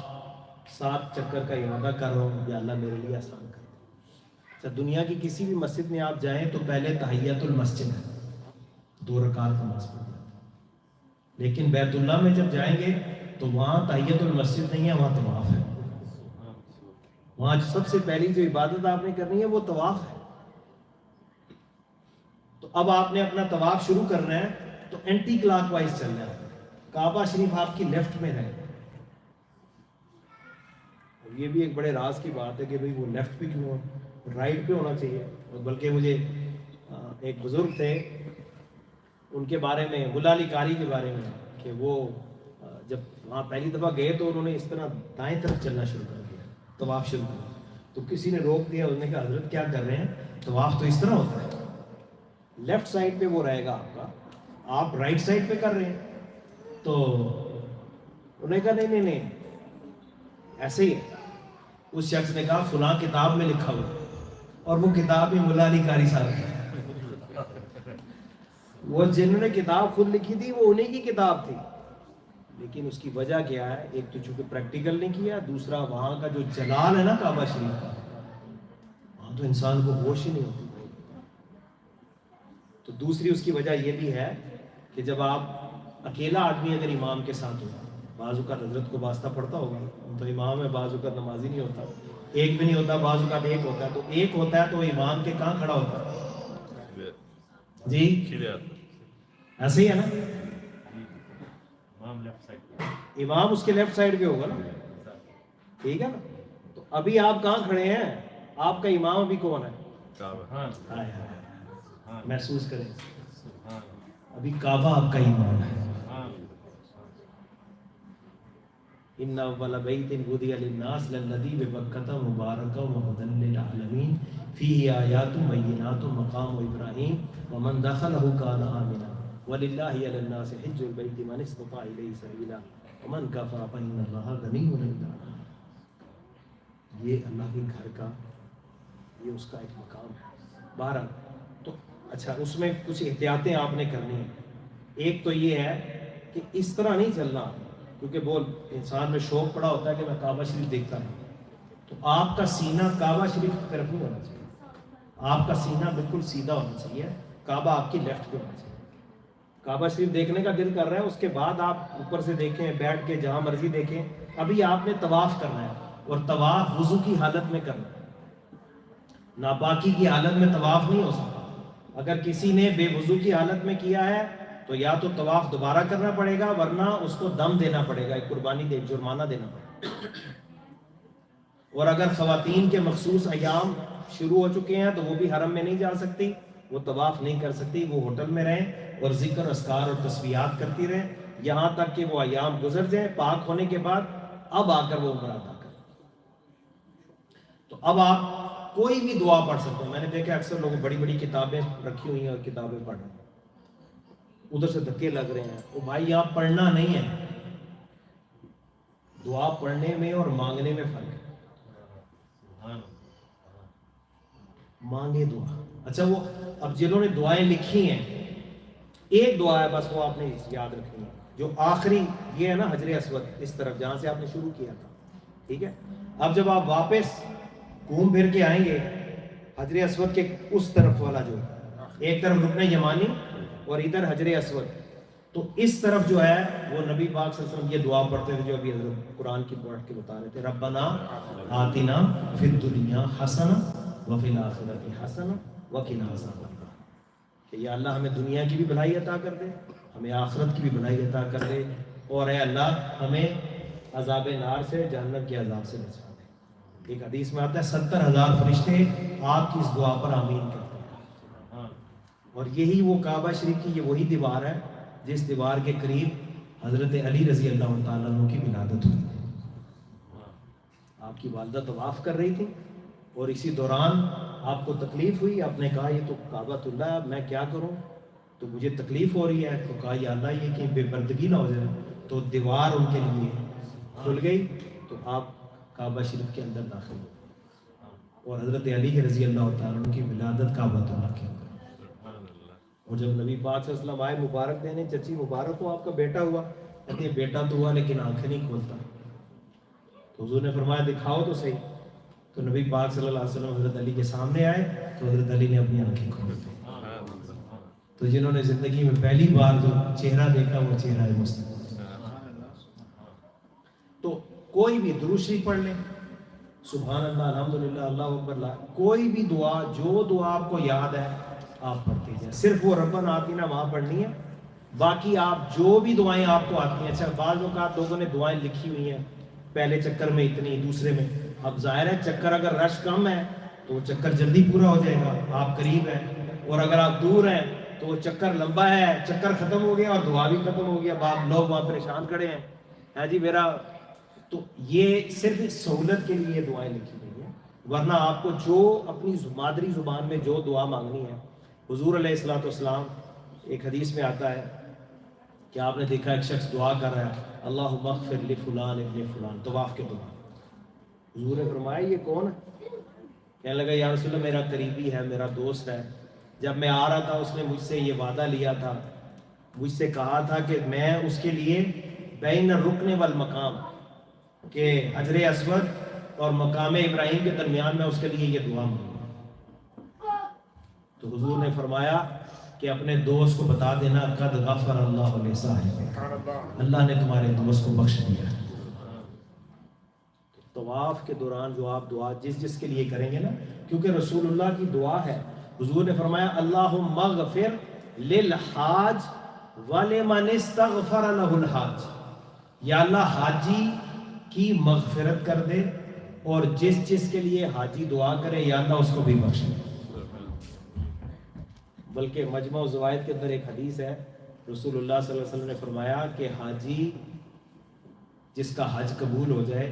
7 چکر کا ارادہ کر رہا ہوں، یا اللہ میرے لیے آسان کر. اچھا، دنیا کی کسی بھی مسجد میں آپ جائیں تو پہلے تحیۃ المسجد ہے، 2 رکعت نماز پڑھتے ہیں. لیکن بیت اللہ میں جب جائیں گے تو وہاں تحیۃ المسجد نہیں ہے، وہاں طواف ہے. وہاں سب سے پہلی جو عبادت آپ نے کرنی ہے وہ طواف ہے. تو اب آپ نے اپنا طواف شروع کرنا ہے تو اینٹی کلاک وائز چلنا ہے. کعبہ شریف آپ کی لیفٹ میں ہے، یہ بھی ایک بڑے راز کی بات ہے کہ بھئی وہ لیفٹ پہ کیوں ہے، رائٹ پہ ہونا چاہیے. اور بلکہ مجھے ایک بزرگ تھے، ان کے بارے میں، ملا علی قاری کے بارے میں، کہ وہ جب وہاں پہلی دفعہ گئے تو انہوں نے اس طرح دائیں طرف چلنا شروع کر دیا، طواف شروع کر دیا. تو کسی نے روک دیا، انہوں نے کہا حضرت کیا کر رہے ہیں، طواف تو اس طرح ہوتا ہے، لیفٹ سائڈ پہ وہ رہے گا آپ کا، آپ رائٹ سائڈ پہ کر رہے ہیں. تو انہوں نے کہا نہیں نہیں نہیں ایسے ہی ہے. اس شخص نے کہا فلاں کتاب میں لکھا ہوا، اور وہ کتاب میں ملا علی قاری صاحب کی، وہ جنہوں نے کتاب خود لکھی تھی وہ انہیں کی کتاب تھی. لیکن اس کی وجہ کیا ہے، ایک تو چونکہ پریکٹیکل نہیں کیا، دوسرا وہاں کا جو جلال ہے نا کعبہ شریف کا، وہاں تو انسان کو ہوش ہی نہیں ہوتی. تو دوسری اس کی وجہ یہ بھی ہے کہ جب آپ اکیلا آدمی اگر امام کے ساتھ ہو، بعض اوقات حضرت کو واسطہ پڑتا ہوگا، تو امام ہے، بعض اوقات نمازی نہیں ہوتا، ایک بھی نہیں ہوتا، بعض اوقات ایک ہوتا ہے. تو ایک ہوتا ہے تو امام کے کہاں کھڑا ہوتا ہے جی، ایسے ہی ہے نا، امام اس کے لیفٹ سائڈ پہ ہوگا نا، ٹھیک ہے نا. تو ابھی آپ کہاں کھڑے ہیں، آپ کا امام ابھی کون ہے، محسوس کریں، ابھی کعبہ آپ کا امام ہے. ان اول بیت وضع للناس للذی ببکۃ مبارکا وہدی للعالمین فیہ آیات بینات مقام ابراہیم ومن دخلہ کان آمنا وللہ علی الناس حج البیت من استطاع الیہ سبیلا ومن کفر فإن اللہ غنی عن العالمین. یہ اللہ کے گھر کا، یہ اس کا ایک مقام ہے. 12 تو اچھا، اس میں کچھ احتیاطیں آپ نے کرنی ہیں. ایک تو یہ ہے کہ اس طرح نہیں چلنا، کیونکہ وہ انسان میں شوق پڑا ہوتا ہے کہ میں کعبہ شریف دیکھتا ہوں. تو آپ کا سینہ کعبہ شریف کی طرف نہیں ہونا چاہیے، آپ کا سینہ بالکل سیدھا ہونا چاہیے، کعبہ آپ کی لیفٹ پہ ہونا چاہیے. کعبہ شریف دیکھنے کا دل کر رہا ہے، اس کے بعد آپ اوپر سے دیکھیں، بیٹھ کے جہاں مرضی دیکھیں. ابھی آپ نے طواف کرنا ہے، اور طواف وضو کی حالت میں کرنا ہے، ناپاکی کی حالت میں طواف نہیں ہو سکتا. اگر کسی نے بے وضو کی حالت میں کیا ہے تو یا تو طواف دوبارہ کرنا پڑے گا، ورنہ اس کو دم دینا پڑے گا، ایک قربانی دے، جرمانہ دینا پڑے گا. اور اگر خواتین کے مخصوص ایام شروع ہو چکے ہیں تو وہ بھی حرم میں نہیں جا سکتی، وہ طواف نہیں کر سکتی، وہ ہوٹل میں رہیں اور ذکر اذکار اور تسبیحات کرتی رہیں یہاں تک کہ وہ ایام گزر جائیں. پاک ہونے کے بعد اب آ کر وہ عمرہ ادا کریں. تو اب آپ کوئی بھی دعا پڑھ سکتے ہیں. میں نے دیکھا اکثر لوگ بڑی بڑی کتابیں رکھی ہوئی ہیں اور کتابیں پڑھ رہے ہیں، ادھر سے دھکے لگ رہے ہیں. وہ بھائی یہاں پڑھنا نہیں ہے، دعا پڑھنے میں اور مانگنے میں فرق ہے. مانگے دعا، اچھا وہ اب جنہوں نے دعائیں لکھی ہیں، ایک دعا ہے بس وہ آپ نے یاد رکھنی ہے، جو آخری یہ ہے نا حجر اسود اس طرف جہاں سے آپ نے شروع کیا تھا، ٹھیک ہے. اب جب آپ واپس گھوم پھر کے آئیں گے حجر اسود کے اس طرف والا، جو ایک طرف رکن یمانی اور ادھر حجر اسود، تو اس طرف جو ہے وہ نبی پاک صلی اللہ علیہ وسلم یہ دعا پڑھتے تھے جو ابھی حضرت قرآن کی پڑھ کے بتا رہے تھے. ربنا آتنا فی الدنیا حسنہ وفی الآخرۃ حسنہ وقنا عذاب النار، کہ یا اللہ ہمیں دنیا کی بھی بھلائی عطا کر دے، ہمیں آخرت کی بھی بھلائی عطا کر دے، اور اے اللہ ہمیں عذاب نار سے، جہنم کے عذاب سے بچا دے. ایک حدیث میں آتا ہے 70,000 فرشتے آپ کی اس دعا پر آمین کرتے ہیں. اور یہی وہ کعبہ شریف کی یہ وہی دیوار ہے جس دیوار کے قریب حضرت علی رضی اللہ تعالیٰ عنہ کی ولادت ہوئی. آپ کی والدہ طواف کر رہی تھی اور اسی دوران آپ کو تکلیف ہوئی، آپ نے کہا یہ تو کعبۃ اللہ ہے، میں کیا کروں، تو مجھے تکلیف ہو رہی ہے. تو کہا یا اللہ یہ کہ بے پردگی نہ ہو جائے. تو دیوار ان کے لیے کھل گئی، تو آپ کعبہ شریف کے اندر داخل ہو، اور حضرت علی رضی اللہ تعالیٰ عنہ کی ولادت کعبۃ اللہ کے اندر. اور جب نبی پاک صلی اللہ علیہ وسلم آئے مبارک دینے، چچی مبارک ہو آپ کا بیٹا ہوا، کہتے ہیں بیٹا تو ہوا لیکن آنکھیں نہیں کھولتا. تو حضور نے فرمایا دکھاؤ تو صحیح. تو نبی پاک صلی اللہ علیہ وسلم حضرت علی کے سامنے آئے تو حضرت علی نے اپنی آنکھیں کھول دی. تو جنہوں نے زندگی میں پہلی بار جو چہرہ دیکھا وہ چہرہ ہے مصطفیٰ. تو کوئی بھی درود شریف پڑھ لیں، سبحان اللہ، الحمدللہ، اللہ اکبر، کوئی بھی دعا، جو دعا آپ کو یاد ہے آپ پڑھتے جائیں. صرف وہ ربنا آتنا وہاں پڑھنی ہے، باقی آپ جو بھی دعائیں آپ کو آتی ہیں. اچھا بعض اوقات لوگوں نے دعائیں لکھی ہوئی ہیں پہلے چکر میں اتنی، دوسرے میں. اب ظاہر ہے چکر اگر رش کم ہے تو وہ چکر جلدی پورا ہو جائے گا، آپ قریب ہیں. اور اگر آپ دور ہیں تو وہ چکر لمبا ہے، چکر ختم ہو گیا اور دعا بھی ختم ہو گیا، آپ لوگ وہاں پریشان کھڑے ہیں. ہاں جی میرا تو یہ صرف سہولت کے لیے دعائیں لکھی گئی ہیں، ورنہ آپ کو جو اپنی مادری زبان میں جو دعا مانگنی ہے. حضور علیہ الصلوۃ والسلام ایک حدیث میں آتا ہے کہ آپ نے دیکھا ایک شخص دعا کر رہا ہے اللہم اغفر لفلان ابن فلان، طواف کے دوران. حضور نے فرمایا یہ کون ہے؟ کہنے لگا یا رسول اللہ میرا قریبی ہے، میرا دوست ہے، جب میں آ رہا تھا اس نے مجھ سے یہ وعدہ لیا تھا، مجھ سے کہا تھا کہ میں اس کے لیے بین الرکن والمقام، کہ حجر اسود اور مقام ابراہیم کے درمیان میں اس کے لیے یہ دعا مانگوں. تو حضور نے فرمایا کہ اپنے دوست کو بتا دینا قد غفر اللہ لصاحبک، اللہ نے تمہارے دوست کو بخش دیا. طواف کے دوران جو آپ دعا جس کے لیے کریں گے نا، کیونکہ رسول اللہ کی دعا ہے، حضور نے فرمایا اللہم اغفر للحاج ولمن استغفر له الحاج، یا اللہ حاجی کی مغفرت کر دے اور جس کے لیے حاجی دعا کرے یا اللہ اس کو بھی بخش دے. بلکہ مجمع الزوائد کے اندر ایک حدیث ہے، رسول اللہ صلی اللہ علیہ وسلم نے فرمایا کہ حاجی جس کا حج قبول ہو جائے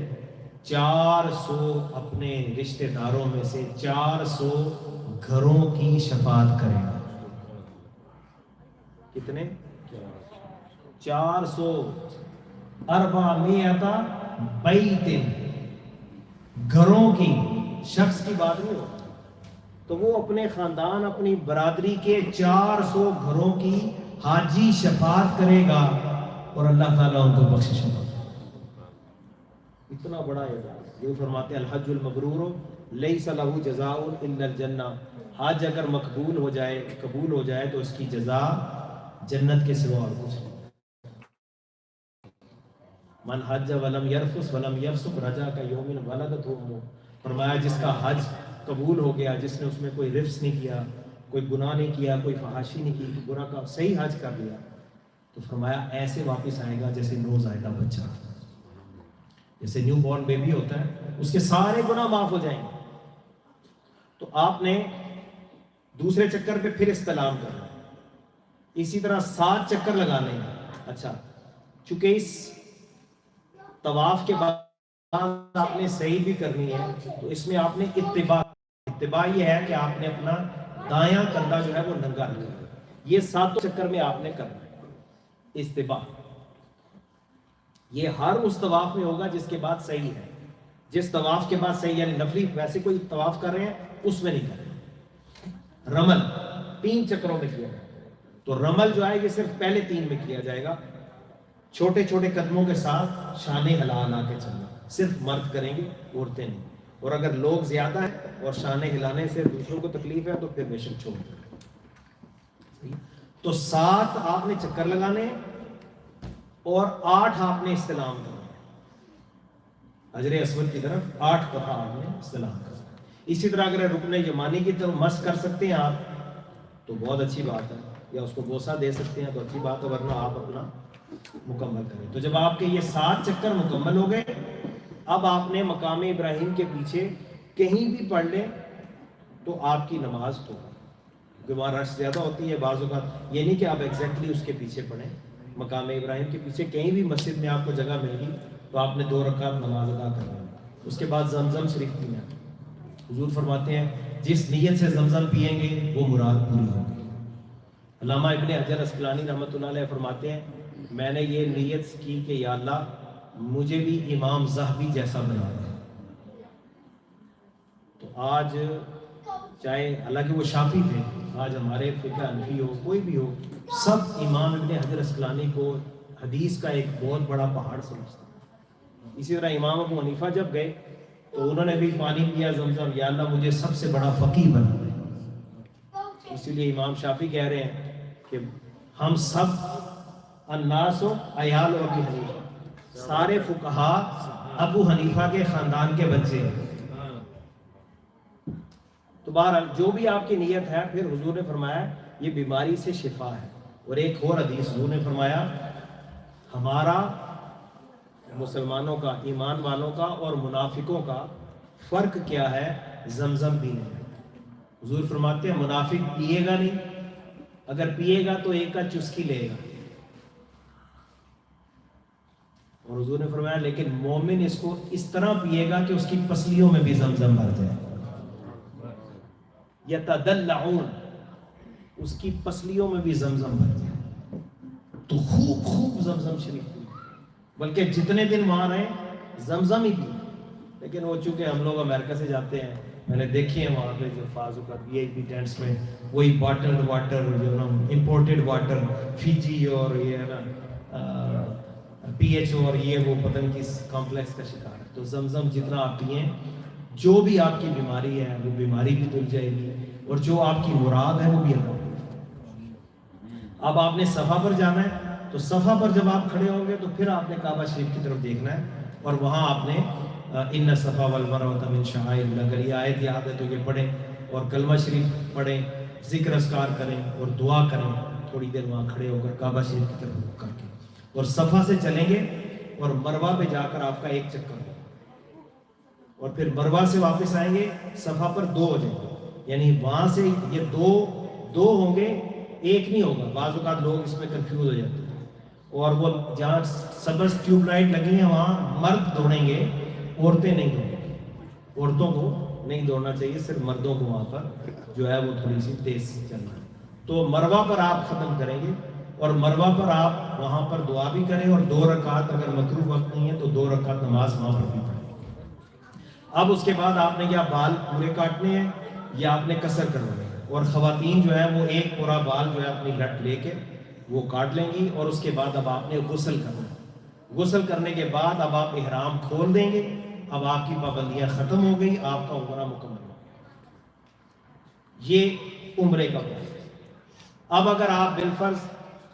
400 اپنے رشتہ داروں میں سے 400 گھروں کی شفاعت کرے گا. کتنے؟ 400 400 بیت، گھروں کی، شخص کی بات نہیں ہو تو وہ اپنے خاندان اپنی برادری کے 400 گھروں کی حاجی شفاعت کرے گا اور اللہ تعالیٰ ان کو بخشش دے گا. اتنا بڑا اعزاز. یہ فرماتے ہیں الحج المبرور لیس لہ جزاء الا الجنہ، حج اگر مقبول ہو جائے، قبول ہو جائے تو اس کی جزا جنت کے سوا اور کچھ نہیں. من حج ولم یرفث ولم یفسق رجا کا یوم ولدتہ امہ، فرمایا جس کا حج قبول ہو گیا، جس نے اس میں کوئی رفث نہیں کیا، کوئی گناہ نہیں کیا، کوئی فحاشی نہیں کی، گناہ کا صحیح حج کر لیا، تو فرمایا ایسے واپس آئے گا جیسے نوزائیدہ بچہ، جیسے نیو بورن بیبی ہوتا ہے، اس کے سارے گناہ معاف ہو جائیں گے. تو آپ نے دوسرے چکر پہ پھر استلام کرنا، اسی طرح 7 چکر لگانے ہیں. اچھا چونکہ اس طواف کے بعد آپ نے صحیح بھی کرنی ہے تو اس میں آپ نے اتباع یہ ہے کہ آپ نے اپنا دایاں کندھا جو ہے وہ ننگا رکھنا ہے. یہ 7 چکر میں آپ نے کرنا ہے اتباع. یہ ہر اس طواف میں ہوگا جس کے بعد صحیح ہے. جس طواف کے بعد صحیح یعنی نفلی ویسے کوئی طواف کر رہے ہیں اس میں نہیں کر رہے. رمل 3 چکروں میں کیا جائے تو رمل جو ہے یہ صرف پہلے 3 میں کیا جائے گا. چھوٹے چھوٹے قدموں کے ساتھ شانے ہلا ہلا کے چلنا، صرف مرد کریں گے، عورتیں نہیں. اور اگر لوگ زیادہ ہیں اور شانے ہلانے سے دوسروں کو تکلیف ہے تو پھر بے شک چھوڑ دیں. تو 7 آپ نے چکر لگانے اور 8 آپ نے استلام کرنا ہے حجر اسود کی طرف. 8 دفعہ آپ نے استلام کرنا. اسی طرح اگر رکن یمانی کی طرف مس کر سکتے ہیں آپ تو بہت اچھی بات ہے، یا اس کو بوسہ دے سکتے ہیں تو اچھی بات ہے، ورنہ آپ اپنا مکمل کریں. تو جب آپ کے یہ 7 چکر مکمل ہو گئے، اب آپ نے مقام ابراہیم کے پیچھے کہیں بھی پڑھ لیں تو آپ کی نماز تو، کیونکہ وہاں رش زیادہ ہوتی ہے بعض اوقات، یہ نہیں کہ آپ ایگزیکٹلی اس کے پیچھے پڑھیں. مقام ابراہیم کے پیچھے کہیں بھی مسجد میں آپ کو جگہ مل گئی تو آپ نے 2 رکعت نماز ادا کرنا ہے. اس کے بعد زمزم شریف پینا. حضور فرماتے ہیں جس نیت سے زمزم پیئیں گے وہ مراد پوری ہوگی. علامہ ابن حجر اسقلانی رحمۃ اللہ علیہ فرماتے ہیں میں نے یہ نیت کی کہ یا اللہ مجھے بھی امام زاہبی جیسا بنا دے. تو آج چاہے حالانکہ وہ شافعی تھے، آج ہمارے فقہ حنفی ہو کوئی بھی ہو، سب امام ابن حجر اسقلانی کو حدیث کا ایک بہت بڑا پہاڑ سمجھتے ہیں. اسی طرح امام ابو حنیفہ جب گئے تو انہوں نے بھی پانی پیا زمزم، یا اللہ مجھے سب سے بڑا فقیہ بنا دے. اسی لیے امام شافعی کہہ رہے ہیں کہ ہم سب الناس عیال ابی حنیفہ، سارے فقہا ابو حنیفہ کے خاندان کے بچے ہیں. تو بہرحال جو بھی آپ کی نیت ہے، پھر حضور نے فرمایا یہ بیماری سے شفا ہے. اور ایک اور حدیث حضور نے فرمایا ہمارا مسلمانوں کا، ایمان والوں کا اور منافقوں کا فرق کیا ہے زمزم پینے میں۔ حضور فرماتے ہیں منافق پیے گا نہیں، اگر پیے گا تو ایک کا چسکی لے گا، اور حضور نے فرمایا لیکن مومن اس کو اس طرح پیے گا کہ اس کی پسلیوں میں بھی زمزم بھر جائے۔ یتدلعون، اس کی پسلیوں میں بھی زمزم بھر جائے، تو خوب خوب زمزم شریف پی، بلکہ جتنے دن وہاں رہے زمزم ہی پی۔ لیکن وہ چونکہ ہم لوگ امریکہ سے جاتے ہیں، میں نے دیکھے ہیں وہاں پہ جو فازو کا وی آئی پی ٹینٹس میں وہی باٹلڈ واٹر، جو نا امپورٹڈ واٹر، فیجی اور یہ ہے نا پی ایچ اور یہ وہ پتہ نہیں کس کمپلیکس کا شکار ہے۔ تو زمزم جتنا آپ پئیں، جو بھی آپ کی بیماری ہے وہ بیماری بھی دل جائے گی، اور جو آپ کی مراد ہے وہ بھی اللہ۔ اب آپ نے صفا پر جانا ہے، تو صفا پر جب آپ کھڑے ہوں گے تو پھر آپ نے کعبہ شریف کی طرف دیکھنا ہے، اور وہاں آپ نے ان الصفا والمروۃ من شعائر اللہ، اگر یہ آیت یاد ہے تو یہ پڑھیں اور کلمہ شریف پڑھیں، ذکر اذکار کریں اور دعا کریں، تھوڑی دیر وہاں کھڑے ہو کر کعبہ شریف کی طرف رخ کر کے، اور صفا سے چلیں گے اور مروہ پہ جا کر آپ کا ایک چکر ہوگا، اور پھر مروہ سے واپس آئیں گے، صفا پر 2 ہو جائیں گے، یعنی وہاں سے یہ دو ہوں گے، ایک نہیں ہوگا۔ بعض اوقات لوگ اس میں کنفیوز ہو جاتے ہیں، اور وہ جہاں سبز ٹیوب لائٹ لگی ہیں وہاں مرد دوڑیں گے، عورتیں نہیں دوڑیں گے، عورتوں کو نہیں دوڑنا چاہیے، صرف مردوں کو وہاں پر جو ہے وہ تھوڑی سی تیز چلنا ہے۔ تو مروہ پر آپ ختم کریں گے، اور مروہ پر آپ وہاں پر دعا بھی کریں، اور 2 رکعت اگر مکروہ وقت نہیں ہے تو 2 رکعت نماز وہاں پر بھی پڑھیں۔ اب اس کے بعد آپ نے یا بال پورے کاٹنے ہیں یا آپ نے قصر کروانے ہیں، اور خواتین جو ہے وہ ایک پورا بال جو ہے اپنی لٹ لے کے وہ کاٹ لیں گی، اور اس کے بعد اب آپ نے غسل کرنا ہے۔ غسل کرنے کے بعد اب آپ احرام کھول دیں گے، اب آپ کی پابندیاں ختم ہو گئی، آپ کا عمرہ مکمل ہو گیا۔ یہ عمرے کا پلان ہے۔ اب اگر آپ بالفرض،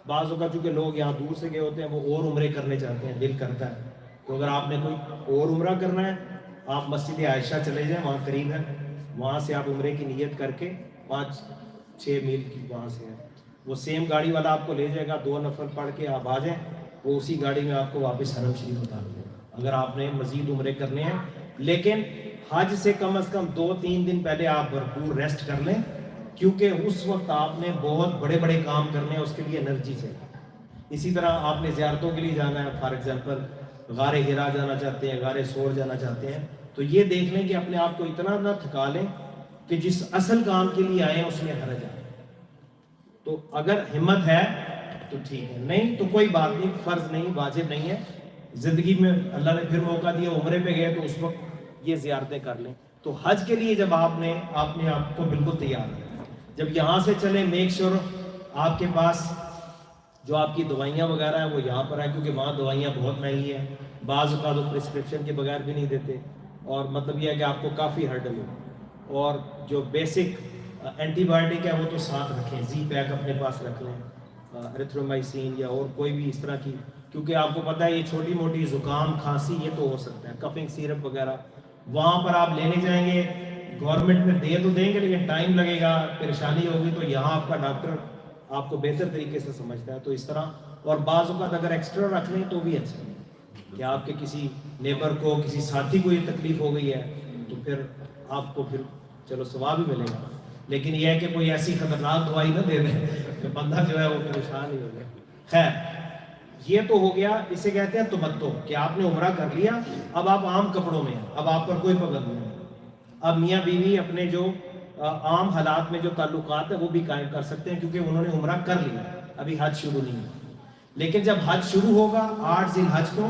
بعضوں کا چونکہ لوگ یہاں دور سے گئے ہوتے ہیں وہ اور عمرے کرنے چاہتے ہیں، دل کرتا ہے، تو اگر آپ نے کوئی اور عمرہ کرنا ہے، آپ مسجد عائشہ چلے جائیں، وہاں قریب ہے، وہاں سے آپ عمرے کی نیت کر کے 5-6 میل کی وہاں سے ہے، وہ سیم گاڑی والا آپ کو لے جائے گا، 2 نفر پڑھ کے آپ آ جائیں، وہ اسی گاڑی میں آپ کو واپس حرم شریف اتار دے گا اگر آپ نے مزید عمرے کرنے ہیں۔ لیکن حج سے کم از کم 2-3 دن پہلے آپ بھرپور ریسٹ کر لیں، کیونکہ اس وقت آپ نے بہت بڑے بڑے کام کرنے ہیں، اس کے لیے انرجی چاہیے۔ اسی طرح آپ نے زیارتوں کے لیے جانا ہے، فار ایگزامپل غار ہرا جانا چاہتے ہیں، غار سور جانا چاہتے ہیں، تو یہ دیکھ لیں کہ اپنے آپ کو اتنا نہ تھکا لیں کہ جس اصل کام کے لیے آئے ہیں اس میں حرج آئے۔ تو اگر ہمت ہے تو ٹھیک ہے، نہیں تو کوئی بات نہیں، فرض نہیں، واجب نہیں ہے۔ زندگی میں اللہ نے پھر موقع دیا، عمرے پہ گئے تو اس وقت یہ زیارتیں کر لیں۔ تو حج کے لیے جب آپ نے آپ کو بالکل تیار ہے، جب یہاں سے چلیں میک شور آپ کے پاس جو آپ کی دوائیاں وغیرہ ہیں وہ یہاں پر ہیں، کیونکہ وہاں دوائیاں بہت مہنگی ہیں، بعض اوقات وہ پرسکرپشن کے بغیر بھی نہیں دیتے، اور مطلب یہ ہے کہ آپ کو کافی ہرڈل ہو، اور جو بیسک اینٹی بایوٹک ہے وہ تو ساتھ رکھیں، زی پیک اپنے پاس رکھ لیں، ایریتھرومائسین یا اور کوئی بھی اس طرح کی، کیونکہ آپ کو پتہ ہے یہ چھوٹی موٹی زکام کھانسی یہ تو ہو سکتا ہے، کفنگ سیرپ وغیرہ وہاں پر آپ لینے جائیں گے، گورنمنٹ میں دے تو دیں گے لیکن ٹائم لگے گا، پریشانی ہوگی، تو یہاں آپ کا ڈاکٹر آپ کو بہتر طریقے سے سمجھتا ہے، تو اس طرح۔ اور بعض اوقات اگر ایکسٹرا رکھ لیں تو بھی اچھا ہے کہ آپ کے کسی نیبر کو، کسی ساتھی کو یہ تکلیف ہو گئی ہے تو پھر آپ کو پھر چلو ثواب بھی ملے گا، لیکن یہ ہے کہ کوئی ایسی خطرناک دوائی نہ دے دیں کہ بندہ جو ہے وہ پریشان ہی ہو جائے۔ خیر یہ تو ہو گیا، اسے کہتے ہیں تمتع، کہ آپ نے عمرہ کر لیا، اب آپ عام کپڑوں میں ہیں، اب آپ پر کوئی پابندی نہیں، اب میاں بیوی اپنے جو عام حالات میں جو تعلقات ہیں وہ بھی قائم کر سکتے ہیں، کیونکہ انہوں نے عمرہ کر لیا، ابھی حج شروع نہیں ہوا۔ لیکن جب حج شروع ہوگا 8 ذی الحج کو،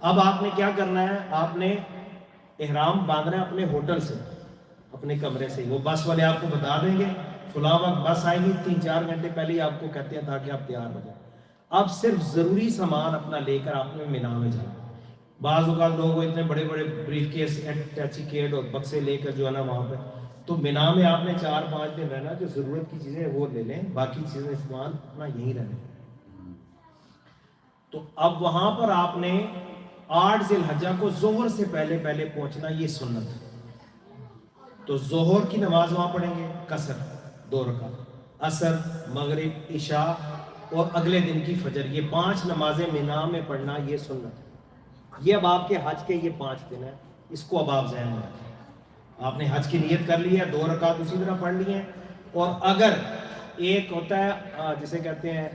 اب آپ نے کیا کرنا ہے، آپ نے احرام باندھنا ہے اپنے ہوٹل سے، اپنے کمرے سے، وہ بس والے آپ کو بتا دیں گے فلاں وقت بس آئے گی، 3-4 گھنٹے پہلے ہی آپ کو کہتے ہیں تاکہ آپ تیار ہو جائیں۔ اب صرف ضروری سامان اپنا لے کر آپ نے مینا میں جانا۔ بعض اوقات لوگ اتنے بڑے بڑے بریف کیس، ٹیچی کیٹ اور بکسے لے کر جو ہے نا وہاں پہ، تو مینا میں آپ نے 4-5 دن رہنا، جو ضرورت کی چیزیں وہ لے لیں، باقی چیزیں استعمال اپنا یہیں رہنے۔ تو اب وہاں پر آپ نے 8 ذی الحجہ کو ظہر سے پہلے پہنچنا، یہ سنت ہے۔ تو ظہر کی نماز وہاں پڑھیں گے قصر 2 رکعت، عصر، مغرب، عشاء اور اگلے دن کی فجر، یہ 5 نمازیں مینا میں پڑھنا یہ سنت ہے۔ یہ اب آپ کے حج کے یہ 5 دن ہیں، اس کو اب آپ ذہن میں رکھیں۔ آپ نے حج کی نیت کر لی ہے، 2 رکعت اسی طرح پڑھ لی ہیں، اور اگر ایک ہوتا ہے جسے کہتے ہیں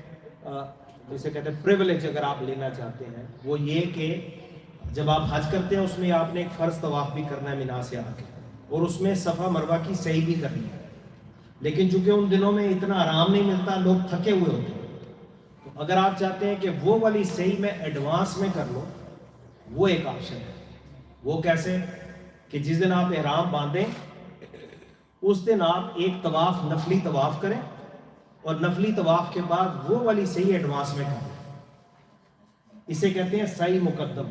پریویلیج، اگر آپ لینا چاہتے ہیں، وہ یہ کہ جب آپ حج کرتے ہیں اس میں آپ نے ایک فرض طواف بھی کرنا ہے مینا سے آ کے، اور اس میں صفا مروہ کی سعی بھی کرنی ہے، لیکن چونکہ ان دنوں میں اتنا آرام نہیں ملتا، لوگ تھکے ہوئے ہوتے ہیں، تو اگر آپ چاہتے ہیں کہ وہ والی سعی میں ایڈوانس میں کر لو، وہ ایک آپشن ہے۔ وہ کیسے؟ کہ جس دن آپ احرام باندھیں اس دن آپ ایک طواف نفلی طواف کریں، اور نفلی طواف کے بعد وہ والی سعی ایڈوانس میں کریں، اسے کہتے ہیں سعی مقدم،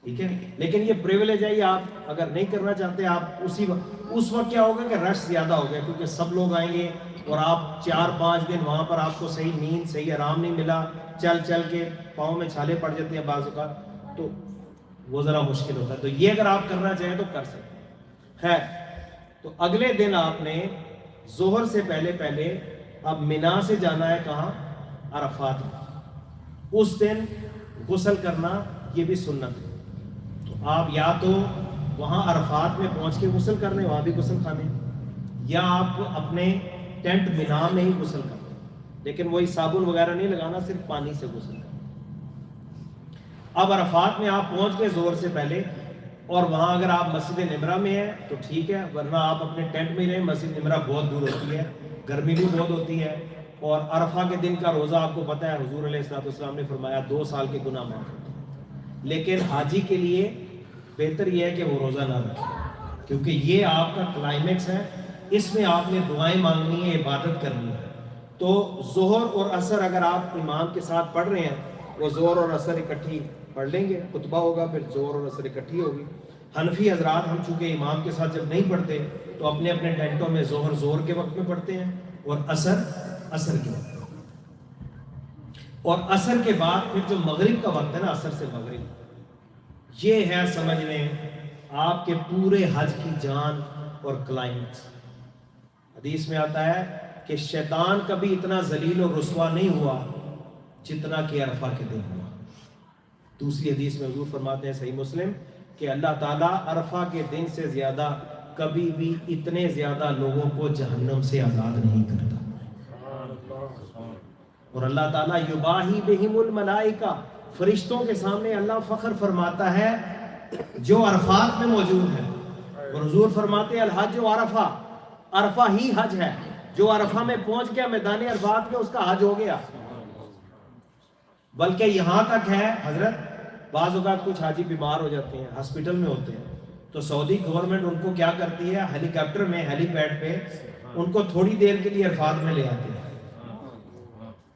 ٹھیک ہے؟ لیکن یہ پریویلیج ہے، یہ آپ اگر نہیں کرنا چاہتے، آپ اس وقت کیا ہوگا کہ رش زیادہ ہو گیا، کیونکہ سب لوگ آئیں گے، اور آپ 4-5 دن وہاں پر آپ کو صحیح نیند، صحیح آرام نہیں ملا، چل چل کے پاؤں میں چھالے پڑ جاتے ہیں بعض اوقات، تو وہ ذرا مشکل ہوتا ہے۔ تو یہ اگر آپ کرنا چاہیں تو کر سکتے ہیں۔ خیر، تو اگلے دن آپ نے ظہر سے پہلے اب مینا سے جانا ہے کہاں؟ عرفات میں۔ اس دن غسل کرنا یہ بھی سنت ہے، تو آپ یا تو وہاں عرفات میں پہنچ کے غسل کر لیں، وہاں بھی غسل خانے، یا آپ اپنے ٹینٹ مینا میں ہی غسل کر لیں، لیکن وہی صابن وغیرہ نہیں لگانا، صرف پانی سے غسل کرنا۔ اب عرفات میں آپ پہنچ گئے ظہر سے پہلے، اور وہاں اگر آپ مسجد نمرہ میں ہیں تو ٹھیک ہے، ورنہ آپ اپنے ٹینٹ میں ہی رہیں، مسجد نمرہ بہت دور ہوتی ہے، گرمی بھی بہت ہوتی ہے، اور عرفہ کے دن کا روزہ آپ کو پتہ ہے، حضور علیہ السلام نے فرمایا 2 سال کے گناہ معاف ہوتے ہیں۔ لیکن حاجی کے لیے بہتر یہ ہے کہ وہ روزہ نہ رکھے، کیونکہ یہ آپ کا کلائمیکس ہے، اس میں آپ نے دعائیں مانگنی ہے، عبادت کرنی ہے۔ تو ظہر اور عصر اگر آپ امام کے ساتھ پڑھ رہے ہیں، وہ ظہر اور عصر اکٹھی پڑھ لیں گے، خطبہ ہوگا، پھر ظہر اور عصر اکٹھی ہوگی۔ حنفی حضرات ہم چونکہ امام کے ساتھ جب نہیں پڑھتے تو اپنے اپنے ٹینٹوں میں ظہر کے وقت میں پڑھتے ہیں، اور عصر کے وقت، اور عصر کے بعد پھر جو مغرب کا وقت ہے نا، عصر سے مغرب، یہ ہے سمجھ لیں آپ کے پورے حج کی جان اور کلائمیکس۔ حدیث میں آتا ہے کہ شیطان کبھی اتنا ذلیل و رسوا نہیں ہوا جتنا کہ عرفہ کے دن ہوا۔ دوسری حدیث میں حضور فرماتے ہیں، صحیح مسلم، کہ اللہ تعالیٰ عرفہ کے دن سے زیادہ کبھی بھی اتنے زیادہ لوگوں کو جہنم سے آزاد نہیں کرتا، اور اللہ تعالیٰ یباہی بہم الملائکہ، فرشتوں کے سامنے اللہ فخر فرماتا ہے جو عرفات میں موجود ہے، اور حضور فرماتے ہیں الحج و عرفہ، عرفہ ہی حج ہے، جو عرفہ میں پہنچ گیا میدان عرفات میں، اس کا حج ہو گیا۔ بلکہ یہاں تک ہے حضرت، بعض اوقات کچھ حاجی بیمار ہو جاتے ہیں، ہاسپٹل میں ہوتے ہیں، تو سعودی گورنمنٹ ان کو کیا کرتی ہے، ہیلی کاپٹر میں، ہیلی پیڈ پہ ان کو تھوڑی دیر کے لیے عرفات میں لے آتے ہیں،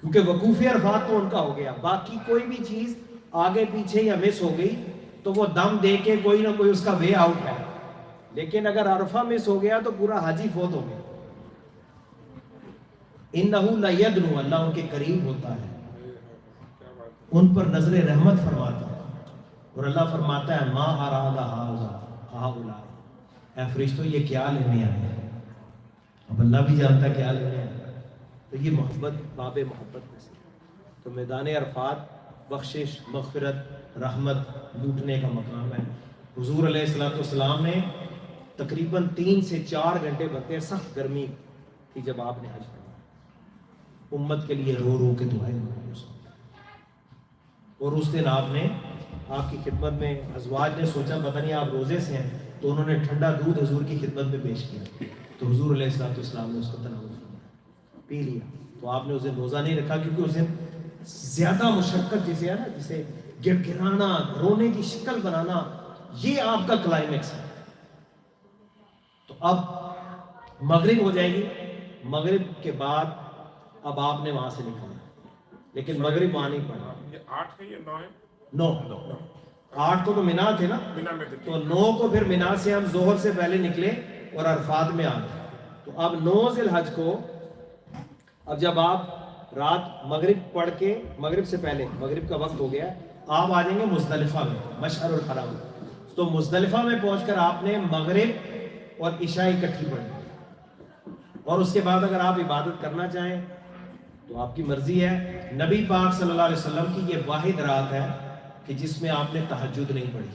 کیونکہ وقوف عرفات تو ان کا ہو گیا، باقی کوئی بھی چیز آگے پیچھے یا مس ہو گئی تو وہ دم دے کے کوئی نہ کوئی اس کا وے آؤٹ ہے، لیکن اگر عرفہ مس ہو گیا تو پورا حاجی فوت ہو گیا۔ انہو لیدنو، اللہ ان کے قریب ہوتا ہے، ان پر نظر رحمت فرماتا ہے، اور اللہ فرماتا ہے ما اراد ہؤلاء، اے فرشتوں یہ کیا لینے آئے ہیں؟ اب اللہ بھی جانتا ہے کیا لینے آئے ہیں۔ تو یہ محبت، باب محبت میں سے، تو میدان عرفات بخشش، مغفرت، رحمت لوٹنے کا مقام ہے۔ حضور علیہ السلام نے تقریباً 3 سے 4 گھنٹے بنتے ہیں، سخت گرمی تھی جب آپ نے حج کرنا، امت کے لیے رو رو کے دعائیں مانگی، اور اس دن آپ کی خدمت میں ازواج نے سوچا پتہ نہیں آپ روزے سے ہیں، تو انہوں نے ٹھنڈا دودھ حضور کی خدمت میں پیش کیا، تو حضور علیہ السلام نے اس کو تناول فرمایا، پی لیا۔ تو آپ نے اس دن روزہ نہیں رکھا، کیونکہ اس دن زیادہ مشقت جسے ہے نا، جسے گر گرانا، رونے کی شکل بنانا، یہ آپ کا کلائمیکس ہے۔ تو اب مغرب ہو جائے گی، مغرب کے بعد اب آپ نے وہاں سے نکلنا، لیکن مغرب وہاں نہیں پڑھنا۔ یہ 8 ہے یا 9 ہے؟ 9، 8 کو تو مینا تھے نا، مینا میں تو 9 کو پھر مینا سے ہم ظہر سے پہلے نکلے اور عرفات میں آ گئے۔ تو اب 9 ذی الحج کو، اب جب آپ رات مغرب پڑھ کے، مغرب سے پہلے، مغرب کا وقت ہو گیا، آپ آ جائیں گے مزدلفہ میں، مشعر الحرام۔ تو مزدلفہ میں پہنچ کر آپ نے مغرب اور عشاء اکٹھی پڑھی، اور اس کے بعد اگر آپ عبادت کرنا چاہیں تو آپ کی مرضی ہے۔ نبی پاک صلی اللہ علیہ وسلم کی یہ واحد رات ہے کہ جس میں آپ نے تہجد نہیں پڑھی،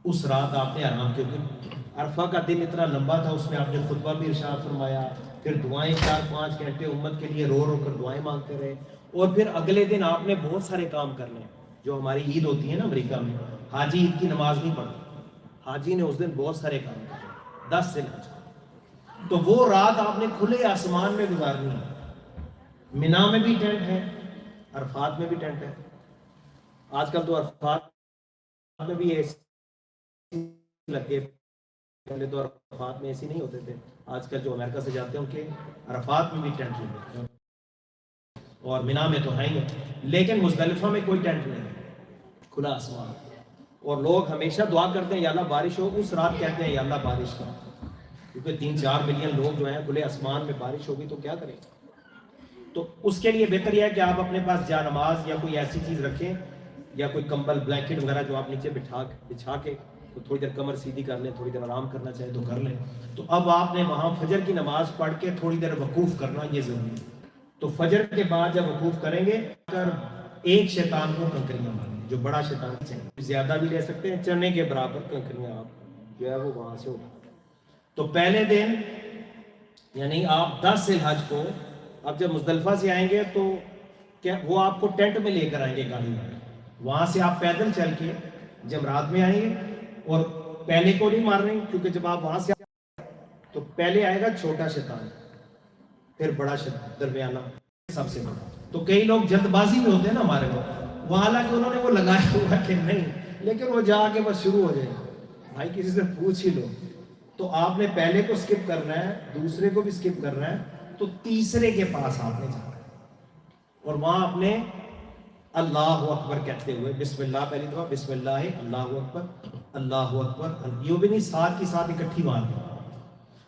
اس رات آپ نے آرام، کیونکہ عرفہ کا دن اتنا لمبا تھا، اس میں آپ نے خطبہ بھی ارشاد فرمایا، پھر دعائیں 4-5 گھنٹے امت کے لیے رو رو کر دعائیں مانگتے رہے، اور پھر اگلے دن آپ نے بہت سارے کام کرنے ہیں۔ جو ہماری عید ہوتی ہے نا امریکہ میں، حاجی عید کی نماز نہیں پڑھتا، حاجی نے اس دن بہت سارے کام کرنے 10 ذی الحجہ، تو وہ رات آپ نے کھلے آسمان میں گزارنی ہے۔ مینا میں بھی ٹینٹ ہے، عرفات میں بھی ٹینٹ ہے۔ آج کل تو عرفات میں بھی ایسی لگے، پہلے تو عرفات میں ایسی نہیں ہوتے تھے، آج کل جو امریکہ سے جاتے ہیں ان کے عرفات میں بھی ٹینٹ لگے ہیں، اور مینا میں تو ہے ہی، لیکن مزدلفہ میں کوئی ٹینٹ نہیں ہے، کھلا آسمان، اور لوگ ہمیشہ دعا کرتے ہیں یا اللہ بارش ہو، اس رات کہتے ہیں یا اللہ بارش کا، کیونکہ 3-4 ملین لوگ جو ہیں کھلے آسمان میں، بارش ہوگی تو کیا کریں۔ تو اس کے لیے بہتر یہ ہے کہ آپ اپنے پاس جا نماز یا کوئی ایسی چیز رکھیں، یا کوئی کمبل بلینکٹ وغیرہ جو آپ نیچے بچھا کے تو تھوڑی دیر کمر سیدھی کر لیں، تھوڑی دیر آرام کرنا چاہے تو کر لیں۔ تو اب آپ نے وہاں فجر کی نماز پڑھ کے تھوڑی دیر وقوف کرنا، یہ ضروری ہے۔ تو فجر کے بعد جب وقوف کریں گے، اگر ایک شیطان کو کنکریاں ماریں، جو بڑا شیطان چاہیے، زیادہ بھی لے سکتے ہیں، چنے کے برابر کنکریاں آپ جو ہے وہ وہاں سے اٹھا۔ تو پہلے دن یعنی آپ 10 ذی الحجہ کو، اب جب مزدلفہ سے آئیں گے تو کیا وہ آپ کو ٹینٹ میں لے کر آئیں گے گاڑی میں، وہاں سے آپ پیدل چل کے جمرات میں آئیں گے، اور پہلے کو نہیں مار رہے، کیونکہ جب آپ وہاں سے تو پہلے آئے گا چھوٹا شیطان، پھر بڑا شیطان، درمیانہ سب سے بڑا۔ تو کئی لوگ جلد بازی میں ہوتے ہیں نا ہمارے لوگ، وہ حالانکہ انہوں نے وہ لگایا ہوا کہ نہیں، لیکن وہ جا کے بس شروع ہو جائے، بھائی کسی سے پوچھ ہی لو۔ تو آپ نے پہلے کو سکپ کرنا ہے، دوسرے کو بھی سکپ کرنا ہے، تو تیسرے کے پاس آپ نے جانا ہے، اور وہاں اپنے اللہ اکبر کہتے ہوئے، بسم اللہ پہلی دفعہ، بسم اللہ اللہ اکبر اللہ اکبر، یوں بھی نہیں، ساتھ کی ساتھ اکٹھی مار دیں۔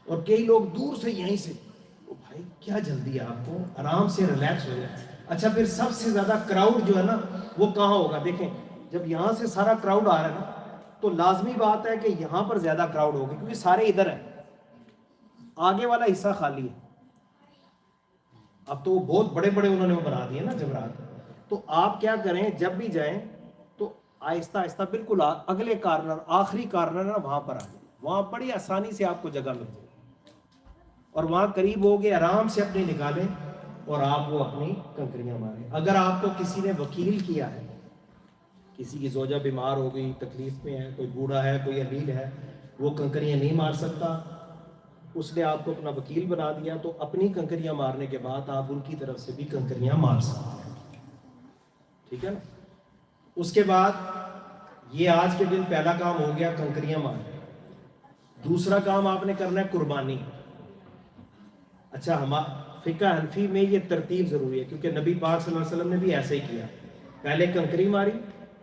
اور کئی لوگ دور سے یہیں سے، بھائی کیا جلدی ہے آپ کو، آرام سے ریلیکس ہو جائے۔ اچھا پھر سب سے زیادہ کراؤڈ جو ہے نا وہ کہاں ہوگا؟ دیکھیں جب یہاں سے سارا کراؤڈ آ رہا ہے نا، تو لازمی بات ہے کہ یہاں پر زیادہ کراؤڈ ہوگی، کیونکہ سارے ادھر ہیں، آگے والا حصہ خالی ہے۔ اب تو وہ بہت بڑے بڑے انہوں نے وہ بنا دیے نا جمرات۔ تو آپ کیا کریں، جب بھی جائیں تو آہستہ آہستہ بالکل اگلے کارنر، آخری کارنر نا وہاں پر آ جائیں، وہاں بڑی آسانی سے آپ کو جگہ مل جائے، اور وہاں قریب ہو گئے، آرام سے اپنی نکالیں اور آپ وہ اپنی کنکریاں ماریں۔ اگر آپ کو کسی نے وکیل کیا ہے، کسی کی زوجہ بیمار ہو گئی، تکلیف میں ہے، کوئی بوڑھا ہے، کوئی علیل ہے، وہ کنکریاں نہیں مار سکتا، اس نے آپ کو اپنا وکیل بنا دیا، تو اپنی کنکریاں مارنے کے بعد آپ ان کی طرف سے بھی کنکریاں مار سکتے ہیں، ٹھیک ہے نا۔ اس کے بعد یہ آج کے دن پہلا کام ہو گیا کنکریاں مارنا۔ دوسرا کام آپ نے کرنا ہے قربانی۔ اچھا فقہ حنفی میں یہ ترتیب ضروری ہے، کیونکہ نبی پاک صلی اللہ علیہ وسلم نے بھی ایسے ہی کیا، پہلے کنکری ماری،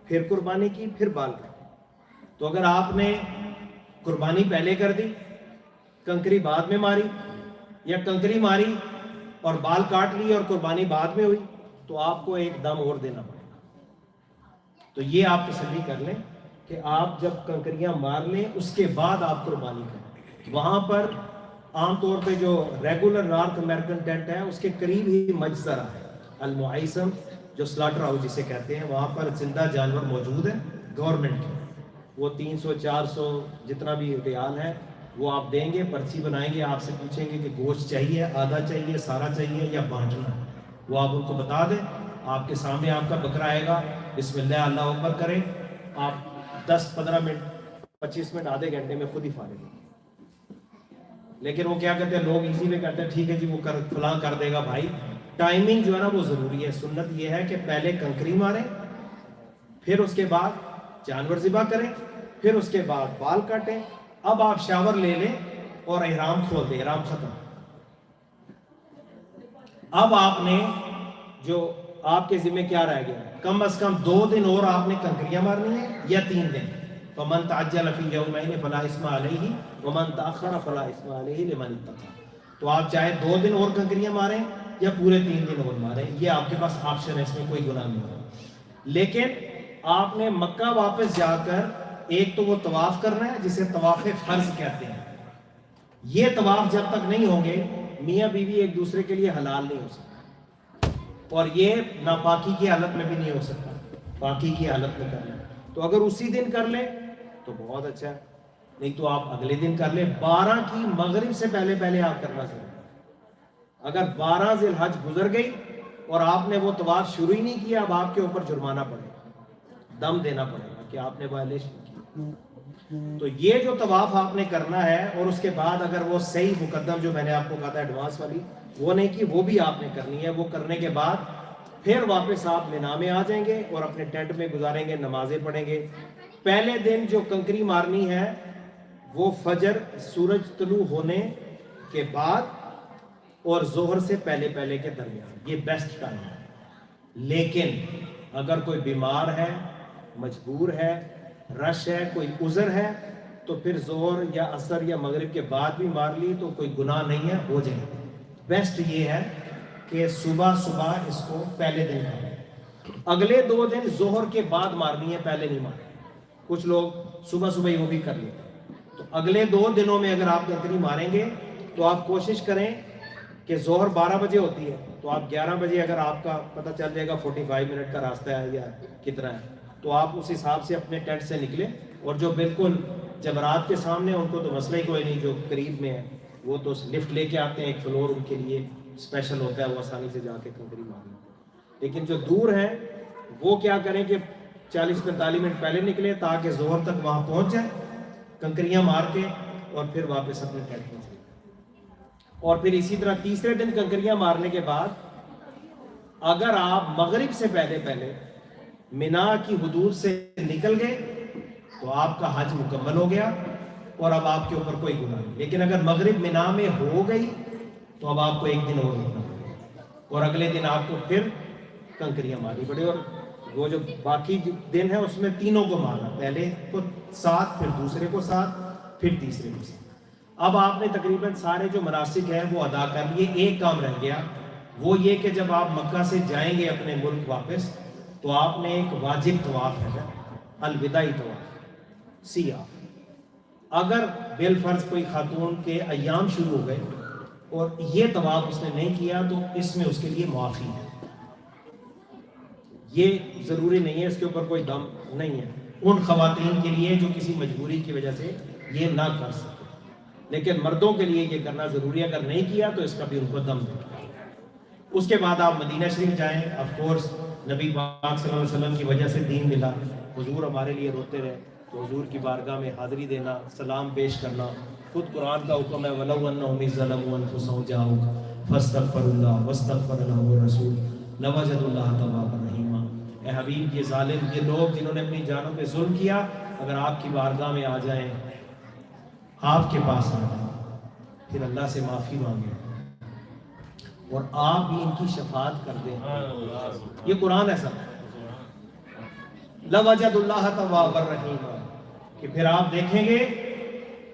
پھر قربانی کی، پھر بال کاٹے۔ تو اگر آپ نے قربانی پہلے کر دی، کنکری بعد میں ماری، یا کنکری ماری اور بال کاٹ لی اور قربانی بعد میں ہوئی، تو آپ کو ایک دم اور دینا پڑے گا۔ تو یہ آپ تسلی کر لیں کہ آپ جب کنکریاں مار لیں اس کے بعد آپ قربانی کریں۔ وہاں پر عام طور پہ جو ریگولر نارتھ امریکن ٹینٹ ہے اس کے قریب ہی مجزرہ ہے، المعیسم، جو سلاٹر ہاؤس جسے کہتے ہیں، وہاں پر زندہ جانور موجود ہیں گورنمنٹ کے، وہ 300-400 جتنا بھی ریال ہے وہ آپ دیں گے، پرچی بنائیں گے، آپ سے پوچھیں گے کہ گوشت چاہیے، آدھا چاہیے، سارا چاہیے یا بانٹنا ہے، وہ آپ ان کو بتا دیں، آپ کے سامنے آپ کا بکرا آئے گا، بسم اللہ اللہ اکبر کریں، آپ 10-15 منٹ 25 منٹ آدھے گھنٹے میں خود ہی فارغ ہیں۔ لیکن وہ کیا کہتے ہیں، لوگ ایزی میں کہتے ہیں ٹھیک ہے جی وہ فلاں کر دے گا۔ بھائی ٹائمنگ جو ہے نا وہ ضروری ہے۔ سنت یہ ہے کہ پہلے کنکری ماریں، پھر اس کے بعد جانور ذبح کریں، پھر اس کے بعد بال کاٹیں، اب آپ شاور لے لیں اور احرام کھول دیں، احرام ختم۔ اب آپ نے جو آپ کے ذمہ کیا رہ گیا، کم از کم 2 دن اور آپ نے کنکریاں مارنی ہے یا 3 دن۔ فَمَنْ تَعَجَّلَ فِي يَوْمَيْنِ فَلَا إِثْمَ عَلَيْهِ وَمَنْ تَأَخَّرَ فَلَا إِثْمَ عَلَيْهِ لِمَنِ اتَّقَىٰ۔ تو آپ چاہے 2 دن اور کنکریاں ماریں یا پورے 3 دن اور ماریں، یہ آپ کے پاس آپشن ہے، اس میں کوئی گناہ نہیں ہوگا۔ لیکن آپ نے مکہ واپس جا کر ایک تو وہ طواف کرنا ہے جسے طواف فرض کہتے ہیں، یہ طواف جب تک نہیں ہوں گے میاں بیوی ایک دوسرے کے لیے حلال نہیں ہو سکتا، اور یہ ناپاکی کی حالت میں بھی نہیں ہو سکتا۔ باقی کی حالت میں کر لیں. تو اگر اسی دن کر لیں تو بہت اچھا ہے, نہیں تو آپ اگلے دن کر لیں. 12 کی مغرب سے پہلے پہلے آپ کرنا ضروری ہے. اگر 12 ذی الحج گزر گئی اور آپ نے وہ طواف شروع ہی نہیں کیا, اب آپ کے اوپر جرمانہ پڑے گا, دم دینا پڑے گا کہ آپ نے وائلیشن کی. تو یہ جو طواف آپ نے کرنا ہے, اور اس کے بعد اگر وہ صحیح مقدم جو میں نے آپ کو کہا تھا ایڈوانس والی وہ نہیں کی, وہ بھی آپ نے کرنی ہے. وہ کرنے کے بعد پھر واپس آپ مینا میں آ جائیں گے اور اپنے ٹینٹ میں گزاریں گے, نمازیں پڑھیں گے. پہلے دن جو کنکری مارنی ہے وہ فجر سورج طلوع ہونے کے بعد اور ظہر سے پہلے پہلے کے درمیان, یہ بیسٹ ٹائم ہے. لیکن اگر کوئی بیمار ہے, مجبور ہے, رش ہے, کوئی عذر ہے, تو پھر ظہر یا عصر یا مغرب کے بعد بھی مار لی تو کوئی گناہ نہیں ہے, ہو جائے. بیسٹ یہ ہے کہ صبح صبح اس کو پہلے دن کریں. اگلے 2 دن ظہر کے بعد مارنی ہے, پہلے نہیں مارنی. کچھ لوگ صبح صبح ہی وہ بھی کر لیتے. تو اگلے 2 دنوں میں اگر آپ کنکری ماریں گے تو آپ کوشش کریں کہ ظہر 12 بجے ہوتی ہے تو آپ 11 بجے, اگر آپ کا پتہ چل جائے گا 45 منٹ کا راستہ ہے یا کتنا ہے, تو آپ اس حساب سے اپنے ٹینٹ سے نکلیں. اور جو بالکل جمرات کے سامنے ان کو تو مسئلہ ہی کوئی نہیں, جو قریب میں ہے وہ تو لفٹ لے کے آتے ہیں, ایک فلور ان کے لیے اسپیشل ہوتا ہے, وہ آسانی سے جا کے کنکری مار لیتے ہیں. لیکن جو دور ہیں وہ کیا کریں کہ 40-45 منٹ پہلے نکلیں تاکہ ظہر تک وہاں پہنچ جائیں, کنکریاں مار کے, اور پھر واپس اپنے ٹینٹ میں چلیں. اور پھر اسی طرح تیسرے دن کنکریاں مارنے کے بعد اگر آپ مغرب سے پہلے پہلے مینا کی حدود سے نکل گئے تو آپ کا حج مکمل ہو گیا اور اب آپ کے اوپر کوئی گناہ نہیں. لیکن اگر مغرب مینا میں ہو گئی تو اب آپ کو 1 دن اور رکنا پڑے گا, اور اگلے دن آپ کو پھر کنکریاں مارنی پڑے. اور وہ جو باقی دن ہے اس میں تینوں کو مارنا, پہلے کو 7, پھر دوسرے کو 7, پھر تیسرے کو 7. اب آپ نے تقریباً سارے جو مناسک ہیں وہ ادا کر لیے. ایک کام رہ گیا, وہ یہ کہ جب آپ مکہ سے جائیں گے اپنے ملک واپس تو آپ نے ایک واجب طواف ہے نا, الوداعی طواف سیاح. اگر بالفرض کوئی خاتون کے ایام شروع ہو گئے اور یہ طواف اس نے نہیں کیا تو اس میں اس کے لیے معافی ہے. یہ ضروری نہیں ہے, اس کے اوپر کوئی دم نہیں ہے ان خواتین کے لیے جو کسی مجبوری کی وجہ سے یہ نہ کر سکے. لیکن مردوں کے لیے یہ کرنا ضروری ہے, اگر نہیں کیا تو اس کا بھی ان کو دم دے. اس کے بعد آپ مدینہ شریف جائیں. آف کورس نبی پاک صلی اللہ علیہ وسلم کی وجہ سے دین ملا, حضور ہمارے لیے روتے رہے تو حضور کی بارگاہ میں حاضری دینا, سلام پیش کرنا. خود قرآن کا حکم ہے وَلَوْ أَنَّهُمْ إِذْ ظَلَمُوا أَنفُسَهُمْ جَاءُوكَ فَاسْتَغْفَرُوا اللَّهَ وَاسْتَغْفَرَ لَهُمُ الرَّسُولُ لَوَجَدُوا اللَّهَ تَوَّابًا رَحِيمًا. اے حبیب, یہ ظالم, یہ لوگ جنہوں نے اپنی جانوں پہ ظلم کیا, اگر آپ کی بارگاہ میں آ جائیں, آپ کے پاس آ جائیں, پھر اللہ سے معافی مانگیں اور آپ بھی ان کی شفاعت کر دیں. یہ قرآن ایسا لَوَجَدُوا اللَّهَ تَوَّابًا رَحِيمًا, کہ پھر آپ دیکھیں گے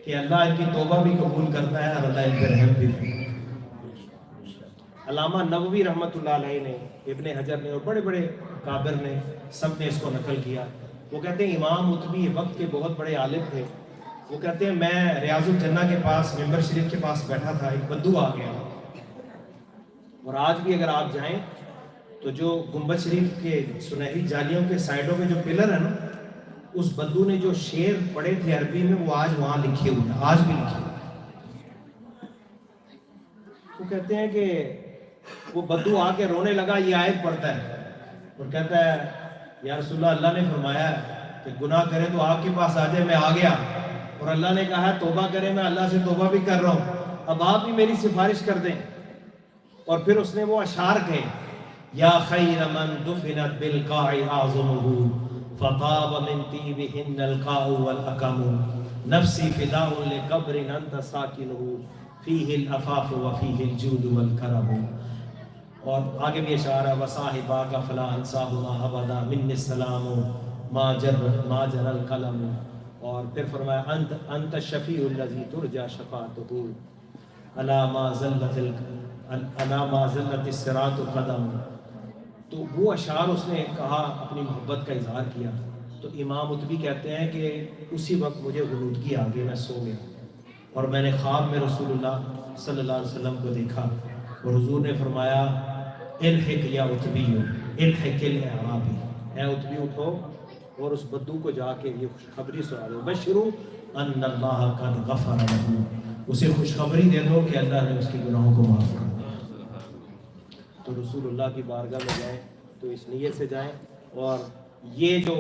کہ اللہ ان کی توبہ بھی قبول کرتا ہے اور اللہ ان پر رحم بھی کرتا ہے. علامہ نووی رحمۃ اللہ علیہ نے, ابن حجر نے, اور بڑے بڑے کابر نے, سب نے اس کو نقل کیا. وہ کہتے ہیں امام اتبی وقت کے بہت بڑے عالم تھے. وہ کہتے ہیں میں ریاض الجنہ کے پاس ممبر شریف کے پاس بیٹھا تھا, ایک بدو آ گیا. اور آج بھی اگر آپ جائیں تو جو گنبد شریف کے سنہری جالیوں کے سائڈوں میں جو پلر ہے نا, اس بدو نے جو شعر پڑھے تھے عربی میں وہ آج وہاں لکھے ہوئے ہیں, آج بھی لکھے ہوئے. وہ کہتے ہیں کہ وہ بدو آ کے رونے لگا, یہ آیت پڑھتا ہے اور کہتا ہے یا رسول اللہ, اللہ نے فرمایا کہ گناہ کرے تو آپ کے پاس آ جائے, میں آ گیا. اور اللہ نے کہا توبہ کرے, میں اللہ سے توبہ بھی کر رہا ہوں, اب آپ بھی میری سفارش کر دیں. اور پھر اس نے وہ اشعار کہے, یا خیر من دفنت بالقاع اعظمه فطاب من طیبهن القاع والاکم نفسی فداء لقبر انت ساکنه فیہ العفاف وفیہ الجود والکرم. اور آگے بھی اشعار ہے وصاحباک فلا انساہما ابدا من السلام ما جر القلم. اور پھر فرمایا انت الشفیع الذی ترجى شفاعته الا ما زلت الصراط قدم. تو وہ اشعار اس نے کہا, اپنی محبت کا اظہار کیا. تو امام اتبی کہتے ہیں کہ اسی وقت مجھے غنودگی آ گئی, میں سو گیا اور میں نے خواب میں رسول اللہ صلی اللہ علیہ وسلم کو دیکھا اور حضور نے فرمایا الحق یا اتبی الحق الاعرابی, اے اتبی اٹھو اور اس بدو کو جا کے یہ خوشخبری سنا دو، بشرو ان اللہ قد غفر لہ، اسے خوشخبری دے دو کہ اللہ نے اس کے گناہوں کو معاف کر دیا۔ تو رسول اللہ کی بارگاہ میں جائیں تو اس نیت سے جائیں، اور یہ جو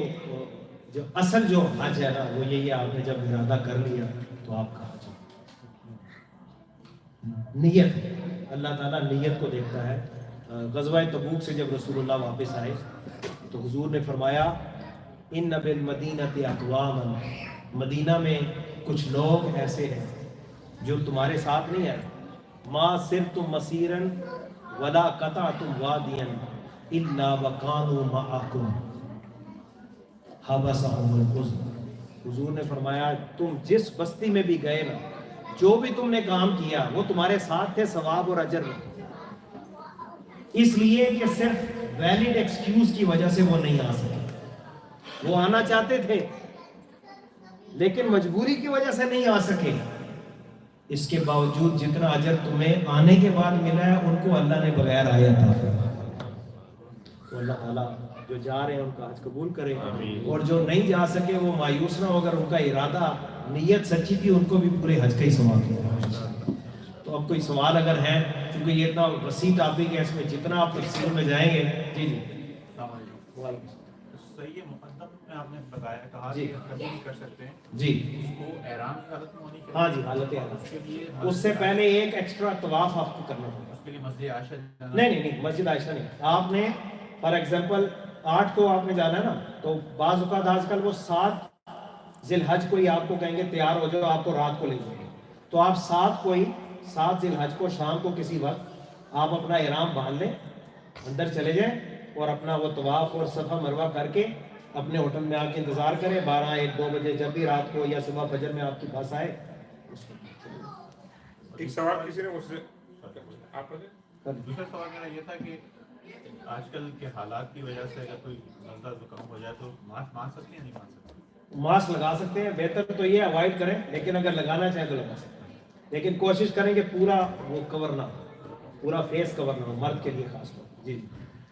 اصل جو حج ہے نا وہ یہی ہے، آپ نے جب ارادہ کر لیا تو آپ کا حج نیت ہے، اللہ تعالیٰ نیت کو دیکھتا ہے۔ غزوہ تبوک سے جب رسول اللہ واپس آئے تو حضور نے فرمایا ان بالمدینۃ اقواما، مدینہ میں کچھ لوگ ایسے ہیں جو تمہارے ساتھ نہیں ہیں، ما سرتم مسیرا ولا قطعتم وادیا الا وکانوا معکم حبسہم الحزن۔ حضور نے فرمایا تم جس بستی میں بھی گئے نا، جو بھی تم نے کام کیا وہ تمہارے ساتھ تھے ثواب اور اجر میں، اس لیے کہ صرف ویلڈ ایکسکیوز کی وجہ سے وہ نہیں آ سکے، وہ آنا چاہتے تھے لیکن مجبوری کی وجہ سے نہیں آ سکے۔ اس کے باوجود جتنا اجر تمہیں آنے کے بعد ملا ہے ان کو اللہ نے بغیر آیا تھا۔ تو اللہ تعالیٰ جو جا رہے ہیں ان کا حج قبول کرے، اور جو نہیں جا سکے وہ مایوس نہ ہو، اگر ان کا ارادہ نیت سچی تھی ان کو بھی پورے حج کا ہی ثواب ملے۔ تو اب کوئی سوال اگر ہے، کیونکہ یہ اتنا وسیع ٹاپک ہے، اس میں جتنا آپ تفصیل میں جائیں گے۔ جی جی السلام علیکم۔ صحیح مقدم میں آپ نے بتایا، کہا جی کہ کبھی بھی کر سکتے ہیں جی، اس کو احرام کی حالت میں ہونی چاہیے؟ ہاں جی، حالت ہے، اس کے لیے اس سے پہلے ایک ایکسٹرا طواف آپ کو کرنا ہوگا۔ اس کے لیے مسجد عائشہ جانا؟ نہیں، مسجد عائشہ نہیں، آپ نے فار ایگزامپل 8 کو آپ نے جانا ہے نا، تو بعض اوقات آج کل وہ 7 ذی الحج کو ہی آپ کو کہیں گے تیار ہو جاؤ، آپ کو رات کو لے جائیں گے، تو آپ 7 ذی الحج کو شام کو کسی وقت آپ اپنا احرام باندھ لیں، اندر چلے جائیں اور اپنا وہ طواف اور صفا مروہ کر کے اپنے ہوٹل میں آ کے انتظار کریں، 12 1 2 بجے جب بھی رات کو یا صبح فجر میں آپ کے پاس آئے۔ ایک سوال کسی نے مجھ سے آپ دوسرا سوال میرا یہ تھا کہ آج کل کے حالات کی وجہ سے اگر کوئی نزلہ زکام ہو جائے تو ماسک باندھ سکتے ہیں یا نہیں باندھ سکتے؟ ماسک لگا سکتے ہیں، بہتر تو یہ اوائڈ کریں، لیکن اگر لگانا چاہیں تو لگا سکتے ہیں، لیکن کوشش کریں کہ پورا وہ کور نہ ہو، پورا فیس کور نہ ہو، مرد کے لیے خاص طور۔ جی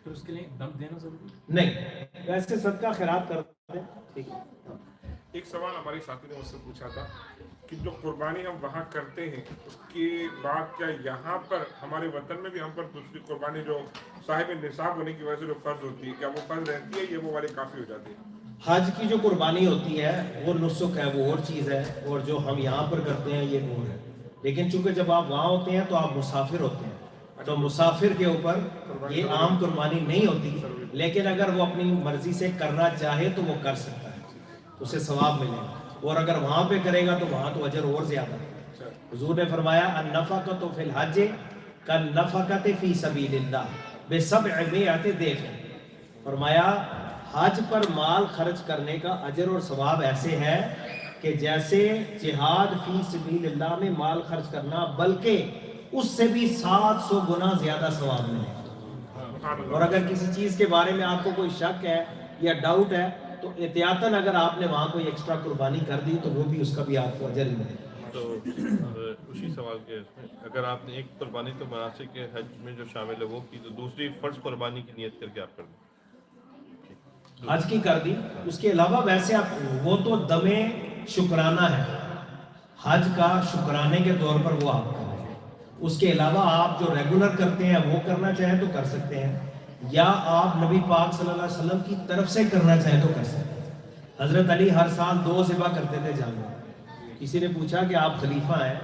تو اس کے لیے دم دینا ضروری نہیں، ویسے صدقہ خیرات کرتے ہیں، ٹھیک ہے۔ ایک سوال ہماری ساتھی نے مجھ سے پوچھا تھا کہ جو قربانی ہم وہاں کرتے ہیں اس کے بعد کیا یہاں پر ہمارے وطن میں بھی ہم پر دوسری قربانی جو صاحب نصاب ہونے کی وجہ سے جو فرض ہوتی ہے، کیا وہ فرض رہتی ہے یا وہ والے کافی ہو جاتی ہے؟ حج کی جو قربانی ہوتی ہے وہ نسک ہے، وہ اور چیز ہے، اور جو ہم یہاں پر کرتے ہیں یہ اور ہے، لیکن چونکہ جب آپ وہاں ہوتے ہیں تو آپ مسافر ہوتے ہیں، تو مسافر کے اوپر یہ عام قربانی نہیں ہوتی، لیکن اگر وہ اپنی مرضی سے کرنا چاہے تو وہ کر سکتا ہے، اسے ثواب ملے گا، اور اگر وہاں پہ کرے گا تو وہاں تو اجر اور زیادہ ہے۔ حضور نے فرمایا النفقۃ فی الحج کالنفقۃ فی سبیل اللہ ب700 ضعف، فرمایا حج پر مال خرچ کرنے کا اجر اور ثواب ایسے ہے کہ جیسے جہاد فی سبیل اللہ میں مال خرچ کرنا، بلکہ اس سے بھی 700 گنا زیادہ ثواب ملے گا۔ اور اگر کسی چیز کے بارے میں آپ کو کوئی شک ہے یا ڈاؤٹ ہے تو احتیاطاً اگر آپ نے وہاں کوئی ایکسٹرا قربانی کر دی تو وہ بھی اس کا بھی آپ کو اجر ہی ملے گا۔ تو اسی سوال کے اگر آپ نے ایک قربانی تو مناسک کے حج میں جو شامل ہے وہ کی، تو دوسری فرض قربانی کی نیت کر کے آپ کر دیں، حج کی کر دی، اس کے علاوہ ویسے آپ وہ تو دم شکرانہ ہے، حج کا شکرانے کے طور پر وہ آپ کریں، اس کے علاوہ آپ جو ریگولر کرتے ہیں وہ کرنا چاہیں تو کر سکتے ہیں، یا آپ نبی پاک صلی اللہ علیہ وسلم کی طرف سے کرنا چاہیں تو کر سکتے ہیں۔ حضرت علی ہر سال 2 ذبح کرتے تھے جانور، کسی نے پوچھا کہ آپ خلیفہ ہیں،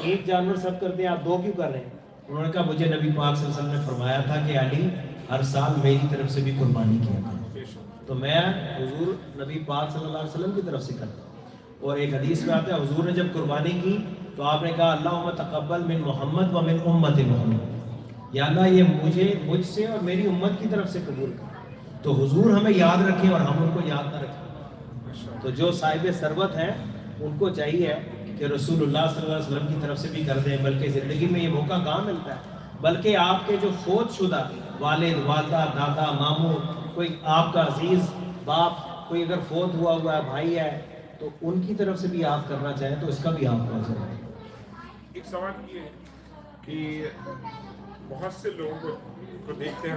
ایک جانور سب کرتے ہیں، آپ 2 کیوں کر رہے ہیں؟ انہوں نے کہا مجھے نبی پاک صلی اللہ علیہ وسلم نے فرمایا تھا کہ علی ہر سال میری طرف سے بھی قربانی کیا کرو، تو میں حضور نبی پاک صلی اللہ علیہ وسلم کی طرف سے کرتا ہوں۔ اور ایک حدیث میں آتا ہے حضور نے جب قربانی کی تو آپ نے کہا اللہم تقبل من محمد و من امت محمد، یا اللہ یہ مجھ سے اور میری امت کی طرف سے قبول کر، تو حضور ہمیں یاد رکھیں اور ہم ان کو یاد نہ رکھیں۔ تو جو صاحب ثروت ہیں ان کو چاہیے کہ رسول اللہ صلی اللہ علیہ وسلم کی طرف سے بھی کر دیں، بلکہ زندگی میں یہ موقع کہاں ملتا ہے، بلکہ آپ کے جو فوت شدہ والد والدہ دادا ماموں، کوئی آپ کا عزیز باپ کوئی اگر فوت ہوا ہے بھائی ہے تو ان کی طرف سے بھی آپ کرنا چاہیں تو اس کا بھی آپ کو اجر ہے۔ ایک سوال یہ ہے کہ بہت سے لوگوں کو دیکھتے ہیں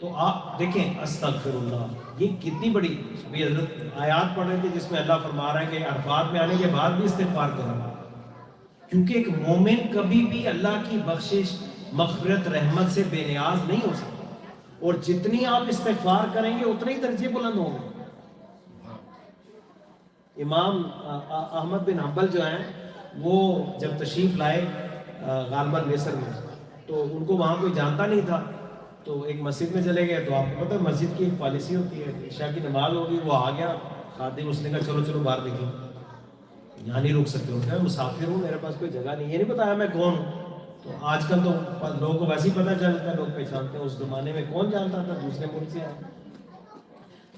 تو آپ دیکھیں استغفر اللہ، یہ کتنی بڑی بھی حضرت آیات پڑھ رہے تھے جس میں اللہ فرما رہا ہے کہ عرفات میں آنے کے بعد بھی استغفار کرو، کیونکہ ایک مومن کبھی بھی اللہ کی بخشش مغفرت رحمت سے بے نیاز نہیں ہو سکتا، اور جتنی آپ استغفار کریں گے اتنے ہی درجے بلند ہوں گے۔ امام احمد بن حنبل جو ہیں وہ جب تشریف لائے غالباً مصر میں، تو ان کو وہاں کوئی جانتا نہیں تھا، تو ایک مسجد میں چلے گئے۔ تو آپ کو پتہ ہے مسجد کی ایک پالیسی ہوتی ہے، عشاء کی نماز ہوگی، وہ آ گیا خادم، اس نے کہا چلو چلو باہر نکلو، یہاں نہیں رک سکتے ہو، میں مسافر ہوں، میرے پاس کوئی جگہ نہیں، یہ نہیں بتایا میں کون ہوں۔ تو آج کل تو لوگوں کو ویسے ہی پتہ چلتا ہے، لوگ پہچانتے ہیں، اس زمانے میں کون جانتا تھا دوسرے ملک سے آیا۔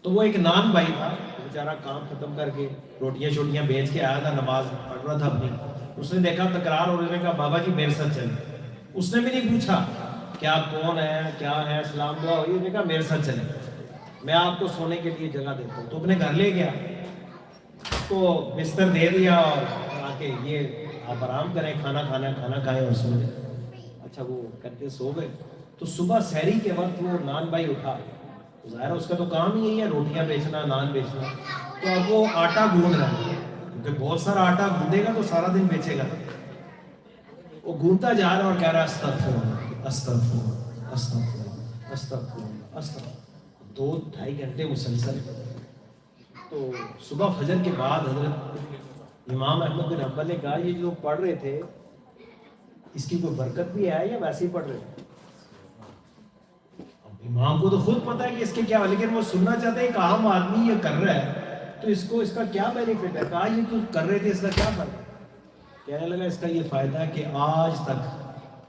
تو وہ ایک نان بھائی تھا، بیچارہ کام ختم کر کے روٹیاں شوٹیاں بیچ کے آیا تھا، نماز پڑھ رہا تھا اپنی، اس نے دیکھا تکرار، اور اس نے کہا بابا جی میرے ساتھ چلیں۔ اس نے بھی نہیں پوچھا کیا کون ہے کیا ہے، اسلام دعا ہوئی، اس نے کہا میرے ساتھ چلیں، میں آپ کو سونے کے لیے جگہ دیتا ہوں۔ تو اپنے گھر لے گیا، تو بستر دے دیا اور کہا کہ یہ آپ آرام کریں، کھانا کھائیں اور سو جائیں۔ اچھا وہ کرتے سو گئے۔ تو صبح سحری کے وقت وہ نان بھائی اٹھا، ظاہر اس کا تو کام ہی یہی ہے، روٹیاں بیچنا، نان بیچنا، تو اب وہ آٹا گوندھ رہا ہے، کیونکہ بہت سارا آٹا گوندے گا تو سارا دن بیچے گا۔ وہ گھومتا جا رہا اور کہہ رہا استغفر اللہ استغفر استغفر استغفر استغفر، 2-2.5 گھنٹے مسلسل۔ تو صبح فجر کے بعد حضرت امام احمد بن حنبل نے کہا یہ جو پڑھ رہے تھے اس کی کوئی برکت بھی ہے یا ویسے ہی پڑھ رہے تھے؟ امام کو تو خود پتا ہے کہ اس کے کیا، لیکن وہ سننا چاہتے ہیں ایک عام آدمی یہ کر رہا ہے تو اس کو اس کا کیا بینیفٹ ہے۔ کہا یہ تو کر رہے تھے، اس کا کیا فائدہ؟ کہنے لگا اس کا یہ فائدہ ہے کہ آج تک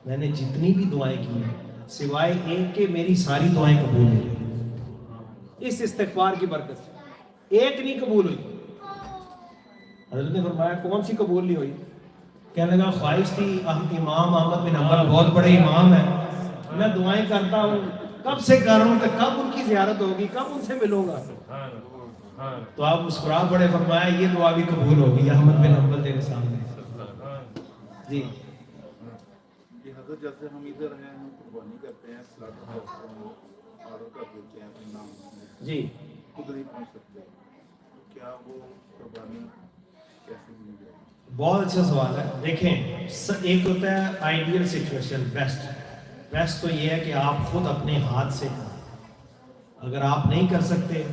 میں نے جتنی بھی دعائیں کی ہیں سوائے ایک کے میری ساری دعائیں قبول ہوئی، اس استغفار کی برکت سے ایک نہیں قبول ہوئی۔ حضرت نے فرمایا کون سی قبول نہیں ہوئی؟ کہنے لگا خواہش تھی، امام احمد بن حنبل بہت بڑے امام ہیں، میں دعائیں کرتا ہوں، کب سے کر رہا ہوں کہ کب ان کی زیارت ہوگی، کب ان سے ملوں گا۔ تو آپ مسکرا پڑے، فرمایا یہ دعا بھی قبول ہوگی احمد بن حنبل تیرے سامنے۔ جی یہ حضرت جیسے ہم ادھر ہیں، ہم قربانی کرتے ہیں، آرڈر کر دیتے ہیں اپنے نام میں، جی خود نہیں پہنچ سکتے، کیا وہ قربانی کیسے دی جائے؟ بہت اچھا سوال ہے۔ دیکھیں ایک ہوتا ہے آئیڈیل سچویشن، بیسٹ تو یہ ہے کہ آپ خود اپنے ہاتھ سے کریں۔ اگر آپ نہیں کر سکتے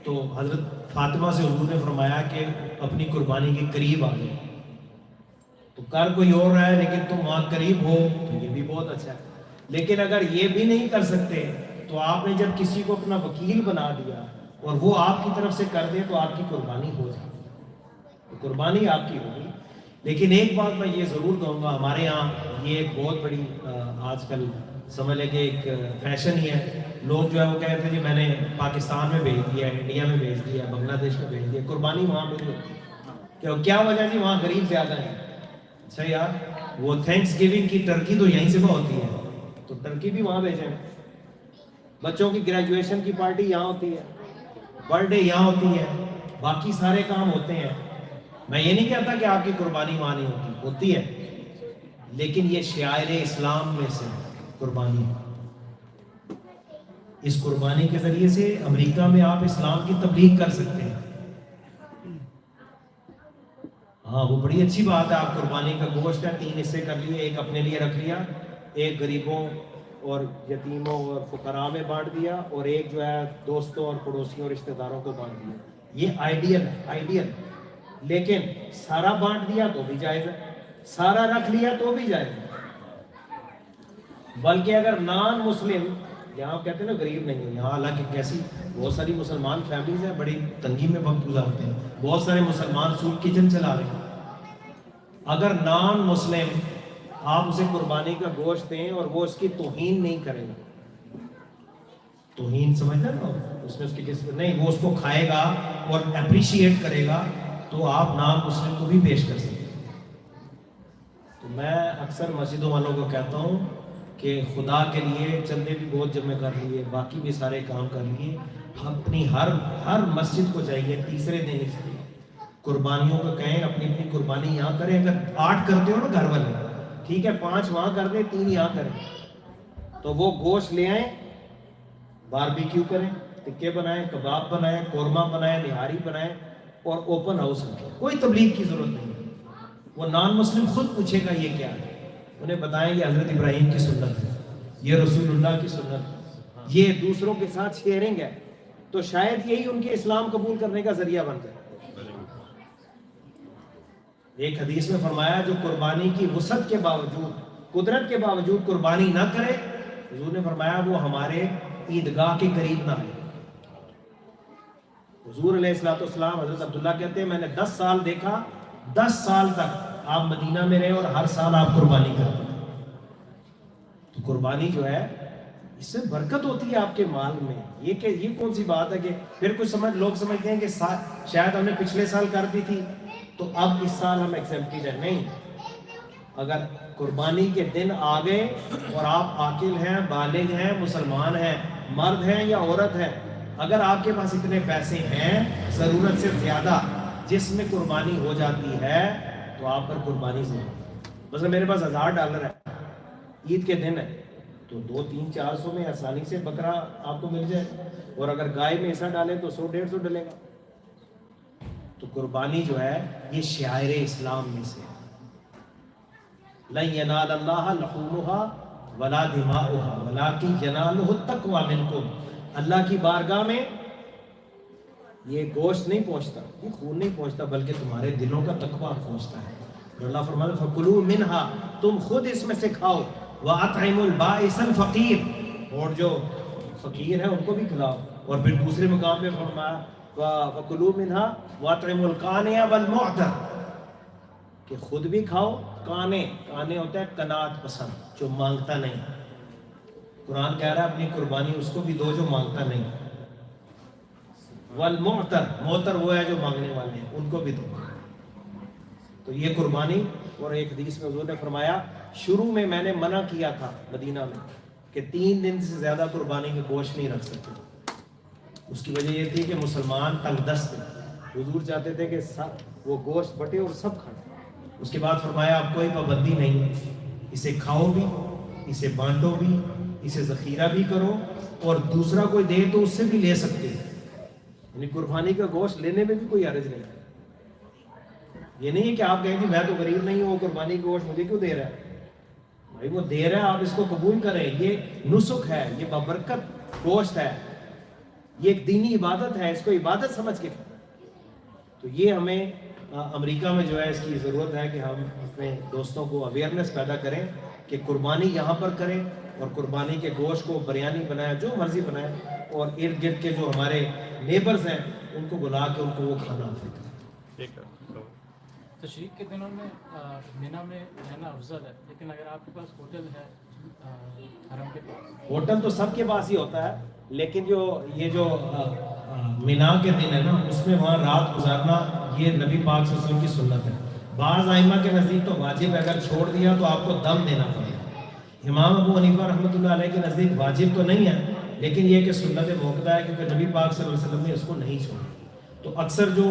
تو حضرت فاطمہ سے حضور نے فرمایا کہ اپنی قربانی کے قریب آ جائے، تو کر کوئی اور رہا ہے لیکن تم وہاں قریب ہو تو یہ بھی بہت اچھا ہے۔ لیکن اگر یہ بھی نہیں کر سکتے تو آپ نے جب کسی کو اپنا وکیل بنا دیا اور وہ آپ کی طرف سے کر دے تو آپ کی قربانی ہو جائے، تو قربانی آپ کی ہوگی۔ لیکن ایک بات میں یہ ضرور کہوں گا، ہمارے یہاں یہ ایک بہت بڑی آج کل سمجھ لیں کہ ایک فیشن ہی ہے، لوگ جو ہے وہ کہتے ہیں جی میں نے پاکستان میں بھیج دیا، انڈیا میں بھیج دیا، بنگلہ دیش میں بھیج دیا، قربانی وہاں نہیں ہوتی۔ کیا وجہ جی وہاں غریب زیادہ ہیں؟ اچھا یار وہ تھینکس گیونگ کی ٹرکی تو یہیں سے ہوتی ہے، تو ٹرکی بھی وہاں بھیجیں۔ بچوں کی گریجویشن کی پارٹی یہاں ہوتی ہے، برتھ ڈے یہاں ہوتی ہے، باقی سارے کام ہوتے ہیں۔ میں یہ نہیں کہتا کہ آپ کی قربانی وہاں نہیں ہوتی ہے، لیکن یہ شعائر اسلام میں سے قربانی ہے۔ اس قربانی کے ذریعے سے امریکہ میں آپ اسلام کی تبلیغ کر سکتے ہیں۔ ہاں وہ بڑی اچھی بات ہے، آپ قربانی کا گوشت ہے 3 حصے کر لیے، ایک اپنے لیے رکھ لیا، ایک غریبوں اور یتیموں اور فقراء میں بانٹ دیا، اور ایک جو ہے دوستوں اور پڑوسیوں اور رشتہ داروں کو بانٹ دیا۔ یہ آئیڈیل۔ لیکن سارا بانٹ دیا تو بھی جائز ہے، سارا رکھ لیا تو بھی جائز ہے۔ بلکہ اگر نان مسلم، یہاں کہتے ہیں نا غریب نہیں ہے، یہاں حالانکہ کیسی بہت ساری مسلمان فیملیز ہیں بڑی تنگی میں وقت گزارتے ہیں، بہت سارے مسلمان سوپ کچن چلا رہے ہیں۔ اگر نان مسلم آپ اسے قربانی کا گوشت دیں اور وہ اس کی توہین نہیں کرے گا، توہین سمجھتے نا اس میں اس کی نہیں، وہ اس کو کھائے گا اور اپریشیٹ کرے گا، تو آپ نان مسلم کو بھی پیش کر سکتے ہیں۔ تو میں اکثر مسجدوں والوں کو کہتا ہوں کہ خدا کے لیے چندے بھی بہت جمع کر لیے، باقی بھی سارے کام کر لیے، اپنی ہر مسجد کو چاہیے تیسرے دن اس لیے قربانیوں کو کہیں اپنی قربانی یہاں کریں۔ اگر 8 کرتے ہو نا گھر والے، ٹھیک ہے 5 وہاں کر دیں، 3 یہاں کریں، تو وہ گوشت لے آئیں باربیکیو کریں, ٹکے بنائیں, کباب بنائیں, قورمہ بنائیں, نہاری بنائیں اور اوپن ہاؤس رکھیں. کوئی تبلیغ کی ضرورت نہیں ہے. وہ نان مسلم خود پوچھے گا یہ کیا ہے, انہیں بتائیں یہ حضرت ابراہیم کی سنت ہے, یہ رسول اللہ کی سنت ہے, یہ دوسروں کے ساتھ شیئرنگ ہے, تو شاید یہی ان کے اسلام قبول کرنے کا ذریعہ بن جائے. ایک حدیث میں فرمایا جو قربانی کی وسعت کے باوجود, قدرت کے باوجود قربانی نہ کرے, حضور نے فرمایا وہ ہمارے عیدگاہ کے قریب نہ آئے. حضور علیہ الصلوۃ والسلام, حضرت عبداللہ کہتے ہیں میں نے 10 سال دیکھا, 10 سال تک آپ مدینہ میں رہے اور ہر سال آپ قربانی کرتے ہیں. تو قربانی جو ہے اس سے برکت ہوتی ہے آپ کے مال میں. یہ کون سی بات ہے کہ پھر کچھ لوگ سمجھتے ہیں کہ شاید ہم نے پچھلے سال کر دی تھی تو اب اس سال ہم ایکسیپٹیڈ ہیں. نہیں, اگر قربانی کے دن آ گئے اور آپ عاقل ہیں, بالغ ہیں, مسلمان ہیں, مرد ہیں یا عورت ہیں, اگر آپ کے پاس اتنے پیسے ہیں ضرورت سے زیادہ جس میں قربانی ہو جاتی ہے تو آپ پر قربانی سے, مثلا میرے پاس $1000 ہے, عید کے دن ہے, تو 200-300-400 میں آسانی سے بکرا آپ کو مل جائے, اور اگر گائے میں ایسا ڈالیں تو 100-150 ڈلے گا. تو قربانی جو ہے یہ شعائر اسلام میں سے ہے. لَن يَنَالَ اللَّهَ لُحُومُهَا وَلَا دِمَاؤُهَا وَلَٰكِن يَنَالُهُ التَّقْوَىٰ مِنكُمْ. اللہ کی بارگاہ میں یہ گوشت نہیں پہنچتا, یہ خون نہیں پہنچتا, بلکہ تمہارے دلوں کا تقویٰ پہنچتا ہے. اللہ فرماتا ہے فَكُلُوا مِنْهَا, تم خود اس میں سے کھاؤ, وَأَطْعِمُوا الْبَائِسَ الْفَقِيرَ, اور جو فقیر ہے ان کو بھی کھلاؤ. اور پھر دوسرے مقام پہ فرمایا وَكُلُوا مِنْهَا وَأَطْعِمُوا الْقَانِعَ وَالْمُعْتَرَ, کہ خود بھی کھاؤ. کانے ہوتا ہے قناعت پسند, جو مانگتا نہیں. قرآن کہہ رہا ہے اپنی قربانی اس کو بھی دو جو مانگتا نہیں. والمعتر, معتر وہ ہے جو مانگنے والے ہیں, ان کو بھی دو. تو یہ قربانی. اور ایک حدیث میں حضور نے فرمایا شروع میں میں نے منع کیا تھا مدینہ میں کہ 3 دن سے زیادہ قربانی کے گوشت نہیں رکھ سکتے. اس کی وجہ یہ تھی کہ مسلمان تنگ دست تھے, حضور چاہتے تھے کہ وہ گوشت بٹے اور سب کھائیں. اس کے بعد فرمایا اب کوئی پابندی نہیں, اسے کھاؤ بھی, اسے بانٹو بھی, اسے ذخیرہ بھی کرو, اور دوسرا کوئی دے تو اس سے بھی لے سکتے ہیں. یعنی قربانی کا گوشت لینے میں بھی کوئی حرج نہیں ہے. یہ نہیں ہے کہ آپ کہیں کہ میں تو غریب نہیں ہوں, وہ قربانی کا گوشت مجھے کیوں دے رہا ہے. بھائی وہ دے رہا ہے, آپ اس کو قبول کریں. یہ نسک ہے, یہ بابرکت گوشت ہے, یہ ایک دینی عبادت ہے, اس کو عبادت سمجھ کے. تو یہ ہمیں امریکہ میں جو ہے اس کی ضرورت ہے کہ ہم اپنے دوستوں کو اویئرنیس پیدا کریں کہ قربانی یہاں پر کریں, اور قربانی کے گوشت کو بریانی بنائیں, جو مرضی بنائیں, اور ارد گرد کے جو ہمارے نیبرز ہیں ان کو بلا کے ان کو وہ کھانا آفر کریں. ٹھیک ہے. تشریق کے دنوں میں مینا میں رہنا افضل ہے, لیکن اگر آپ کے پاس ہوٹل ہے حرم کے پاس, ہوٹل تو سب کے پاس ہی ہوتا ہے, لیکن یہ جو مینا کے دن ہے نا اس میں وہاں رات گزارنا یہ نبی پاک صلی اللہ علیہ وسلم کی سنت ہے. بعض ائمہ کے نزدیک تو واجب ہے, اگر چھوڑ دیا تو آپ کو دم دینا پڑے گا. امام ابو حنیفہ رحمۃ اللہ علیہ کے نزدیک واجب تو نہیں ہے, لیکن یہ کہ سنت موقع ہے کیونکہ نبی پاک صلی اللہ علیہ وسلم نے اس کو نہیں چھوڑا. تو اکثر جو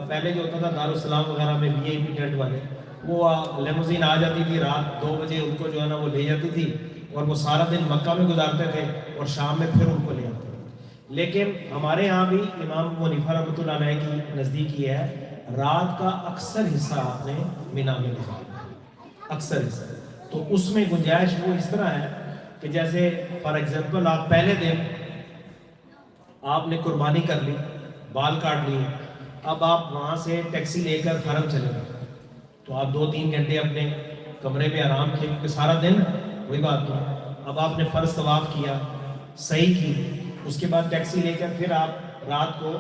پہلے جو ہوتا تھا دارالسلام وغیرہ میں VIP ٹینٹ والے, وہ لیموزین آ جاتی تھی رات 2 بجے, ان کو جو ہے نا وہ لے جاتی تھی, اور وہ سارا دن مکہ میں گزارتے تھے اور شام میں پھر ان کو لے آتے تھے. لیکن ہمارے ہاں بھی امام ابو حنیفہ رحمۃ اللہ علیہ کی نزدیک یہ ہے رات کا اکثر حصہ آپ نے مینا میں گزارنا, اکثر حصہ. تو اس میں گنجائش وہ اس طرح ہے کہ جیسے فار ایگزامپل آپ پہلے دن آپ نے قربانی کر لی, بال کاٹ لیے, اب آپ وہاں سے ٹیکسی لے کر حرم چلے گئے, تو آپ 2-3 گھنٹے اپنے کمرے میں آرام کیے کیونکہ سارا دن وہی بات تو. اب آپ نے فرض طواف کیا, صحیح کی, اس کے بعد ٹیکسی لے کر پھر آپ رات کو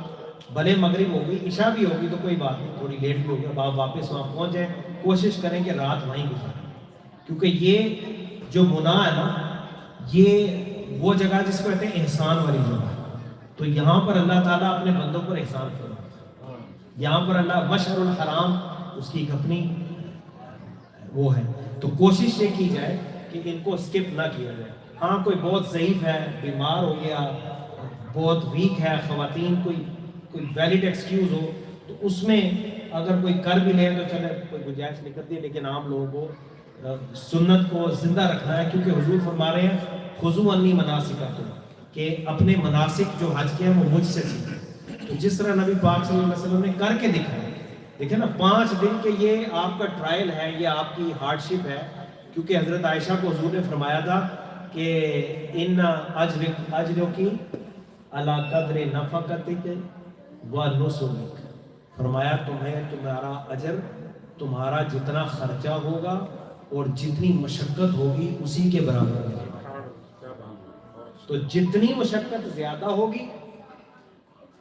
بھلے مغرب ہوگی, عشاء بھی ہوگی تو کوئی بات نہیں, تھوڑی لیٹ بھی ہوگی, اب آپ واپس وہاں پہنچ جائیں, کوشش کریں کہ رات وہیں گزاریں. کیونکہ یہ جو منا ہے نا یہ وہ جگہ جس کو کہتے ہیں احسان والی جگہ. تو یہاں پر اللہ تعالیٰ اپنے بندوں پر احسان کرتا ہے. یہاں پر اللہ مشعر الحرام اس کی ایک اپنی وہ ہے. تو کوشش یہ کی جائے کہ ان کو اسکپ نہ کیا جائے. ہاں کوئی بہت ضعیف ہے, بیمار ہو گیا, بہت ویک ہے, خواتین کوئی ویلڈ ایکسکیوز ہو تو اس میں اگر کوئی کر بھی لے تو چلے, کوئی گنجائش نکلتی ہے. لیکن عام لوگوں کو سنت کو زندہ رکھنا ہے, کیونکہ حضور فرما رہے ہیں خذوا عنی مناسککم, کہ اپنے مناسک جو حج کے ہیں وہ مجھ سے سیکھیں. تو جس طرح نبی پاک صلی اللہ علیہ وسلم نے کر کے دکھایا, دیکھیں نا 5 دن کے یہ آپ کا ٹرائل ہے, یہ آپ کی ہارڈ شپ ہے, کیونکہ حضرت عائشہ کو حضور نے فرمایا تھا کہ ان اجروں کی علی قدر نفقتک و نسک, فرمایا تمہارا اجر تمہارا جتنا خرچہ ہوگا اور جتنی مشقت ہوگی اسی کے برابر ہے. تو جتنی مشقت زیادہ ہوگی,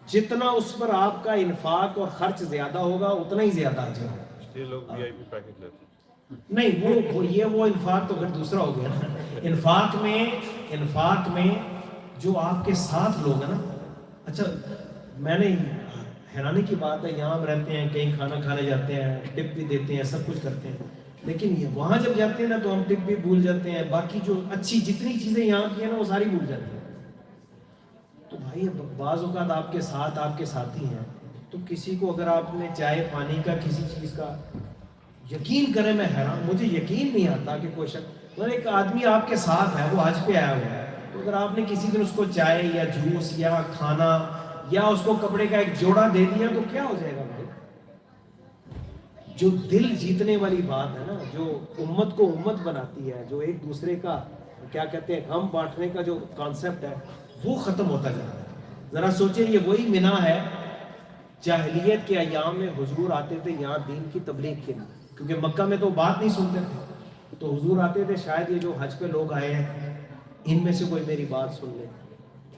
جتنا اس پر آپ کا انفاق اور خرچ زیادہ ہوگا اتنا ہی زیادہ اجر ہوگا. یہ لوگ وی آئی پی پیکج لیتے ہیں. نہیں وہ انفاق تو پھر دوسرا ہو گیا نا. انفاق میں جو آپ کے ساتھ لوگ ہیں نا, اچھا میں نے حیرانی کی بات ہے, یہاں ہم رہتے ہیں, کہیں کھانا کھانے جاتے ہیں, ٹپ بھی دیتے ہیں, سب کچھ کرتے ہیں, لیکن وہاں جب جاتے ہیں نا تو ہم ٹپ بھی بھول جاتے ہیں, باقی جو اچھی جتنی چیزیں یہاں کی ہیں نا وہ ساری بھول جاتے ہیں. تو بھائی بعض اوقات آپ کے ساتھ آپ کے ساتھی ہیں, تو کسی کو اگر آپ نے چائے پانی کا کسی چیز کا, یقین کریں میں حیران, مجھے یقین نہیں آتا کہ کوئی شخص, ایک آدمی آپ کے ساتھ ہے, وہ حج پہ آیا ہوا ہے, تو اگر آپ نے کسی دن اس کو چائے یا جوس یا کھانا یا اس کو کپڑے کا ایک جوڑا دے دیا تو کیا ہو جائے گا. جو دل جیتنے والی بات ہے نا, جو امت کو امت بناتی ہے, جو ایک دوسرے کا کیا کہتے ہیں غم بانٹنے کا جو کانسیپٹ ہے وہ ختم ہوتا جا رہا ہے. ذرا سوچیں, یہ وہی منی ہے جاہلیت کے ایام میں حضور آتے تھے یہاں دین کی تبلیغ کے لیے, کیونکہ مکہ میں تو بات نہیں سنتے تھے, تو حضور آتے تھے شاید یہ جو حج پہ لوگ آئے ہیں ان میں سے کوئی میری بات سن لے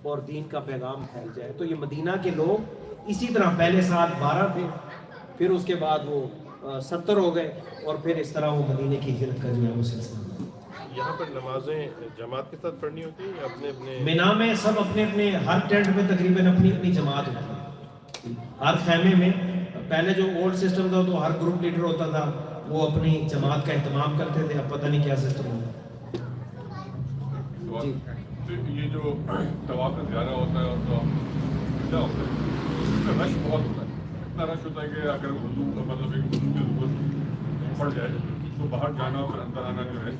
اور دین کا پیغام پھیل جائے. تو یہ مدینہ کے لوگ اسی طرح پہلے سال 12 تھے, پھر اس کے بعد وہ 70 ہو گئے, اور پھر اس طرح وہ مدینے کی ہجرت کا جو ہے وہ سلسلہ. یہاں پر نمازیں جماعت کے ساتھ پڑھنی ہوتی ہیں یا اپنے اپنے؟ مینا میں سب اپنے اپنے, ہر ٹینٹ میں تقریباً اپنی اپنی جماعت ہوتی ہے. ہر خیمے میں پہلے جو اولڈ سسٹم تھا تو ہر گروپ لیڈر ہوتا تھا, وہ اپنی جماعت کا اہتمام کرتے تھے. اب پتہ نہیں کیا سسٹم ہوگا. جی یہ جو طواف میں زیادہ ہوتا ہے اور تو کیا ہوتا ہے, اس میں رش بہت ہوتا ہے, اتنا رش ہوتا ہے کہ اگر وضو مطلب ایک وضو کی ضرورت پڑ جائے تو باہر جانا اور اندر آنا جو ہے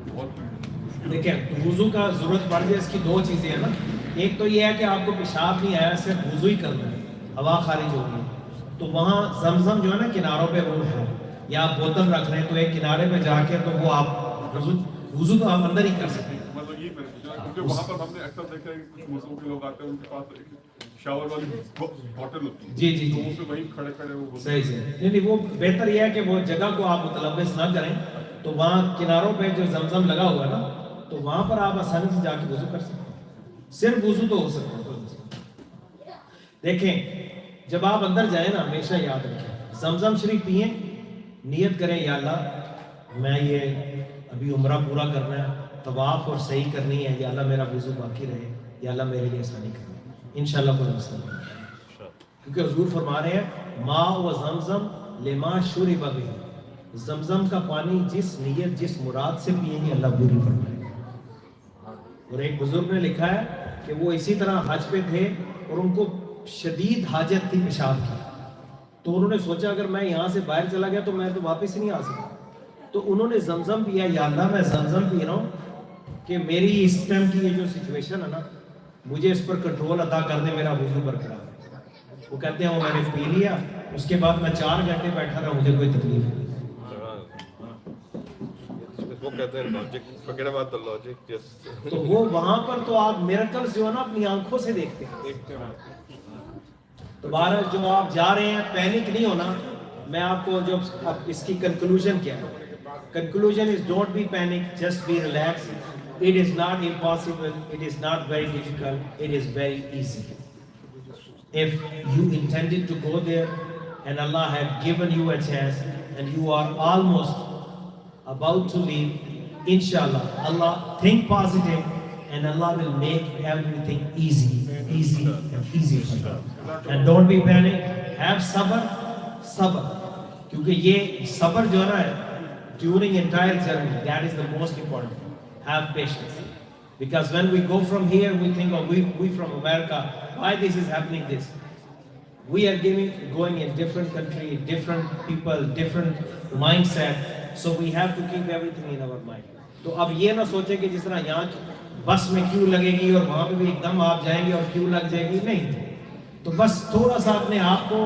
بہت مشکل. دیکھیں وضو کا ضرورت پڑ جائے, اس کی 2 چیزیں ہیں نا. ایک تو یہ ہے کہ آپ کو پیشاب نہیں آیا, صرف وضو ہی کرنا ہے, ہوا خارج ہو گئی, تو وہاں زمزم جو ہے نا کناروں پہ وہ ہے, یا آپ بوتل رکھ رہے ہیں تو ایک کنارے پہ جا کے تو وہ آپ وضو تو آپ اندر ہی کر سکتے ہیں. مطلب یہ کیونکہ وہاں پر ہم نے اکثر دیکھا ہے کہ کچھ ملکوں کے لوگ آتے ہیں ان کے پاس ایک شاور والی بوتل ہوتی ہے, جی تو اس میں وہیں کھڑے کھڑے وہ صحیح. نہیں وہ بہتر یہ ہے کہ وہ جگہ کو آپ متلوث نہ کریں, تو وہاں کناروں پہ جو زمزم لگا ہوا ہے نا, تو وہاں پر آپ آسانی سے جا کے وضو کر سکتے ہیں. صرف وضو تو ہو سکتا ہے. دیکھیں جب آپ اندر جائیں نا, ہمیشہ یاد رکھیں, زمزم شریف پئیں, نیت کریں یا اللہ میں یہ ابھی عمرہ پورا کرنا ہے, طواف اور صحیح کرنی ہے, یا اللہ میرا وضو باقی رہے, یا اللہ میرے لیے آسانی کرے, انشاءاللہ کوئی مسئلہ نہیں. کیونکہ حضور فرما رہے ہیں ماء و زمزم لما شرب به, زمزم کا پانی جس نیت جس مراد سے پئیں گے اللہ پوری فرمائے گا. اور ایک بزرگ نے لکھا ہے کہ وہ اسی طرح حج پہ تھے اور ان کو شدید حاجت تھی پیشاب کی, تو انہوں نے سوچا اگر میں یہاں سے باہر چلا گیا تو میں تو واپس ہی نہیں آ سکتا, تو انہوں نے زمزم پیا, یا اللہ میں زمزم پی رہا ہوں کہ میری اس ٹائم کی یہ جو سچویشن ہے نا, مجھے اس پر کنٹرول عطا کر دے, میرا وضو برقرار. وہ کہتے ہیں وہ میں نے پی لیا, اس کے بعد میں 4 گھنٹے بیٹھا رہا, مجھے کوئی تکلیف نہیں. وہ کہتے ہیں logic, forget about the logic, just تو وہ وہاں پر تو آپ میریکلز جو ہے نا اپنی آنکھوں سے دیکھتے ہیں. دوبارہ جو آپ جا رہے ہیں پینک نہیں ہونا. میں آپ کو جو اس کی کنکلوژن کیا ہے, conclusion is don't be panic, just be relax. It is not impossible, it is not very difficult, it is very easy. If you intended to go there and Allah had given you a chance and you are almost about to leave, inshallah, Allah think positive and Allah will make everything easy for you. And don't be panic, have sabr. Kyunki ye sabr jo hai during entire journey, that is the most important. Have patience, because when we go from here we think, oh, we from America, why this is happening this. We are going in different country, different people, different mindset, so we have to keep everything in our mind. تو اب یہ نہ سوچے کہ جس طرح یہاں بس میں کیوں لگے گی اور وہاں پہ بھی ایک دم آپ جائیں گے اور کیوں لگ جائے گی، نہیں. تو بس تھوڑا سا اپنے آپ کو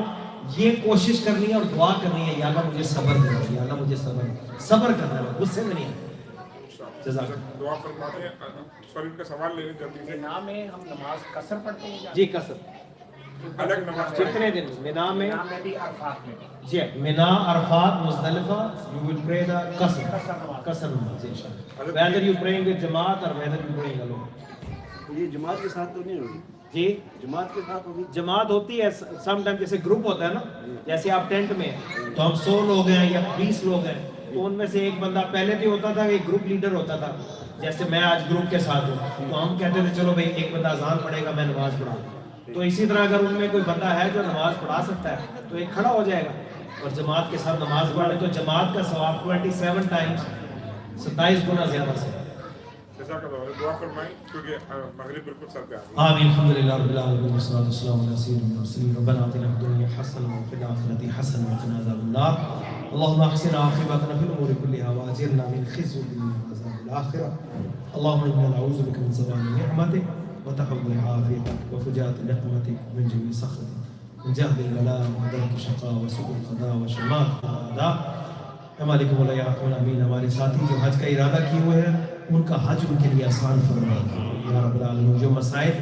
یہ کوشش کرنی ہے اور دعا کرنی ہے، یا اللہ مجھے صبر دو، یا اللہ مجھے صبر کرنا ہے، غصے میں نہیں ہے. جزاک اللہ. دعا فرماتے ہیں. سوری کا سوال لے لیں جلدی سے. مینا میں ہم نماز قصر پڑھتے ہیں جی قصر الگ نماز کتنے دن مینا میں؟ مینا میں بھی عرفات میں جی مینا، عرفات، مزدلفہ you will pray the قصر نماز انشاءاللہ. whether you praying with جماعت اور whether you praying alone. یہ جماعت کے ساتھ تو نہیں ہوگی؟ جی جماعت کے ساتھ ہوگی. جماعت ہوتی ہے سم ٹائم، جیسے گروپ ہوتا ہے نا، جیسے آپ ٹینٹ میں ہیں تو ہم 100 لوگ ہیں یا 20 لوگ ہیں، تو ان میں سے ایک بندہ پہلے بھی ہوتا تھا، ایک گروپ لیڈر ہوتا تھا. جیسے میں آج گروپ کے ساتھ ہوں تو ہم کہتے تھے چلو بھائی ایک بندہ اذان پڑھے گا، میں نماز پڑھا دوں. تو اسی طرح اگر ان میں کوئی بندہ ہے جو نماز پڑھا سکتا ہے تو ایک کھڑا ہو جائے گا اور جماعت کے ساتھ نماز پڑھے، تو جماعت کا ثواب 27 ٹائمز 27 گنا زیادہ سے. جزاک اللہ. دعا فرمائیں کیونکہ مغرب بالکل سر پہ آ گئی. آمین. الحمدللہ رب العالمین والصلاۃ والسلام علی سیدنا المرسلین. ربنا آتنا فی الدنیا حسنة وفی الآخرة حسنة وقنا عذاب النار. اللهم احسن عاقبتنا في الامور كلها واجرنا من خزي الدنيا وعذاب الاخره. اللهم انا نعوذ بك من زوال نعمتك وتحول عافيتك وفجاءة نقمتك ومن جميع سخطك من جهد البلاء ودرك الشقاء وسوء القضاء وشماتة الأعداء. مالک مولا یا رحمن امین. ہمارے ساتھی جو حج کا ارادہ کیے ہوئے ہیں ان کا حج ان کے لیے آسان فرما یا رب العالمین. جو مسائل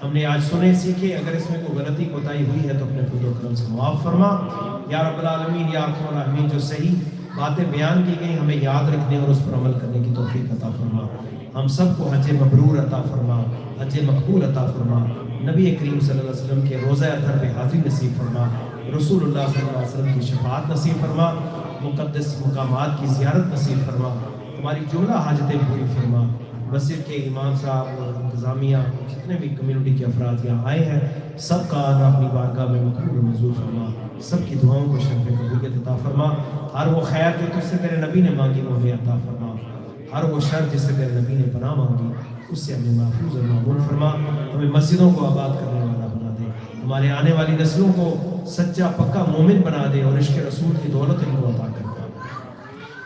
ہم نے آج سنے سیکھے، اگر اس میں کوئی غلطی کوتاہی ہوئی ہے تو اپنے فضل و کرم سے معاف فرما یا رب العالمین. یا رحمن الرحیم جو صحیح باتیں بیان کی گئی ہمیں یاد رکھنے اور اس پر عمل کرنے کی توفیق عطا فرما. ہم سب کو حج مبرور عطا فرما، حج مقبول عطا فرما. نبی کریم صلی اللہ علیہ وسلم کے روضہ اطہر پہ حاضری نصیب فرما. رسول اللہ صلی اللہ علیہ وسلم کی شفاعت نصیب فرما. مقدس مقامات کی زیارت نصیب فرما. ہماری جملہ حاجتیں پوری فرما. مسجد کے امام صاحب اور انتظامیہ جتنے بھی کمیونٹی کے افراد یہاں آئے ہیں سب کا آنا اپنی بارگاہ میں مقبول و منظور فرما. سب کی دعاؤں کو شرف قبولیت عطا فرما. ہر وہ خیر جو تجھ سے تیرے نبی نے مانگی وہ ہمیں عطا فرما. ہر وہ شر جس سے تیرے نبی نے پناہ مانگی اس سے ہمیں محفوظ اور معمول فرما. ہمیں مسجدوں کو آباد کرنے والا بنا دے. ہمارے آنے والی نسلوں کو سچا پکا مومن بنا دے اور عشق رسول کی دولت ان کو عطا کر.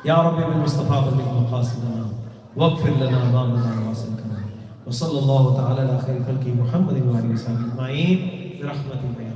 یا رب بالمصطفیٰ بلغ مقاصدنا واغفر لنا ما مضى واصل کرنا. وصلی اللہ تعالی علی خیر خلقہ محمد و آلہ وصحبہ اجمعین برحمتک.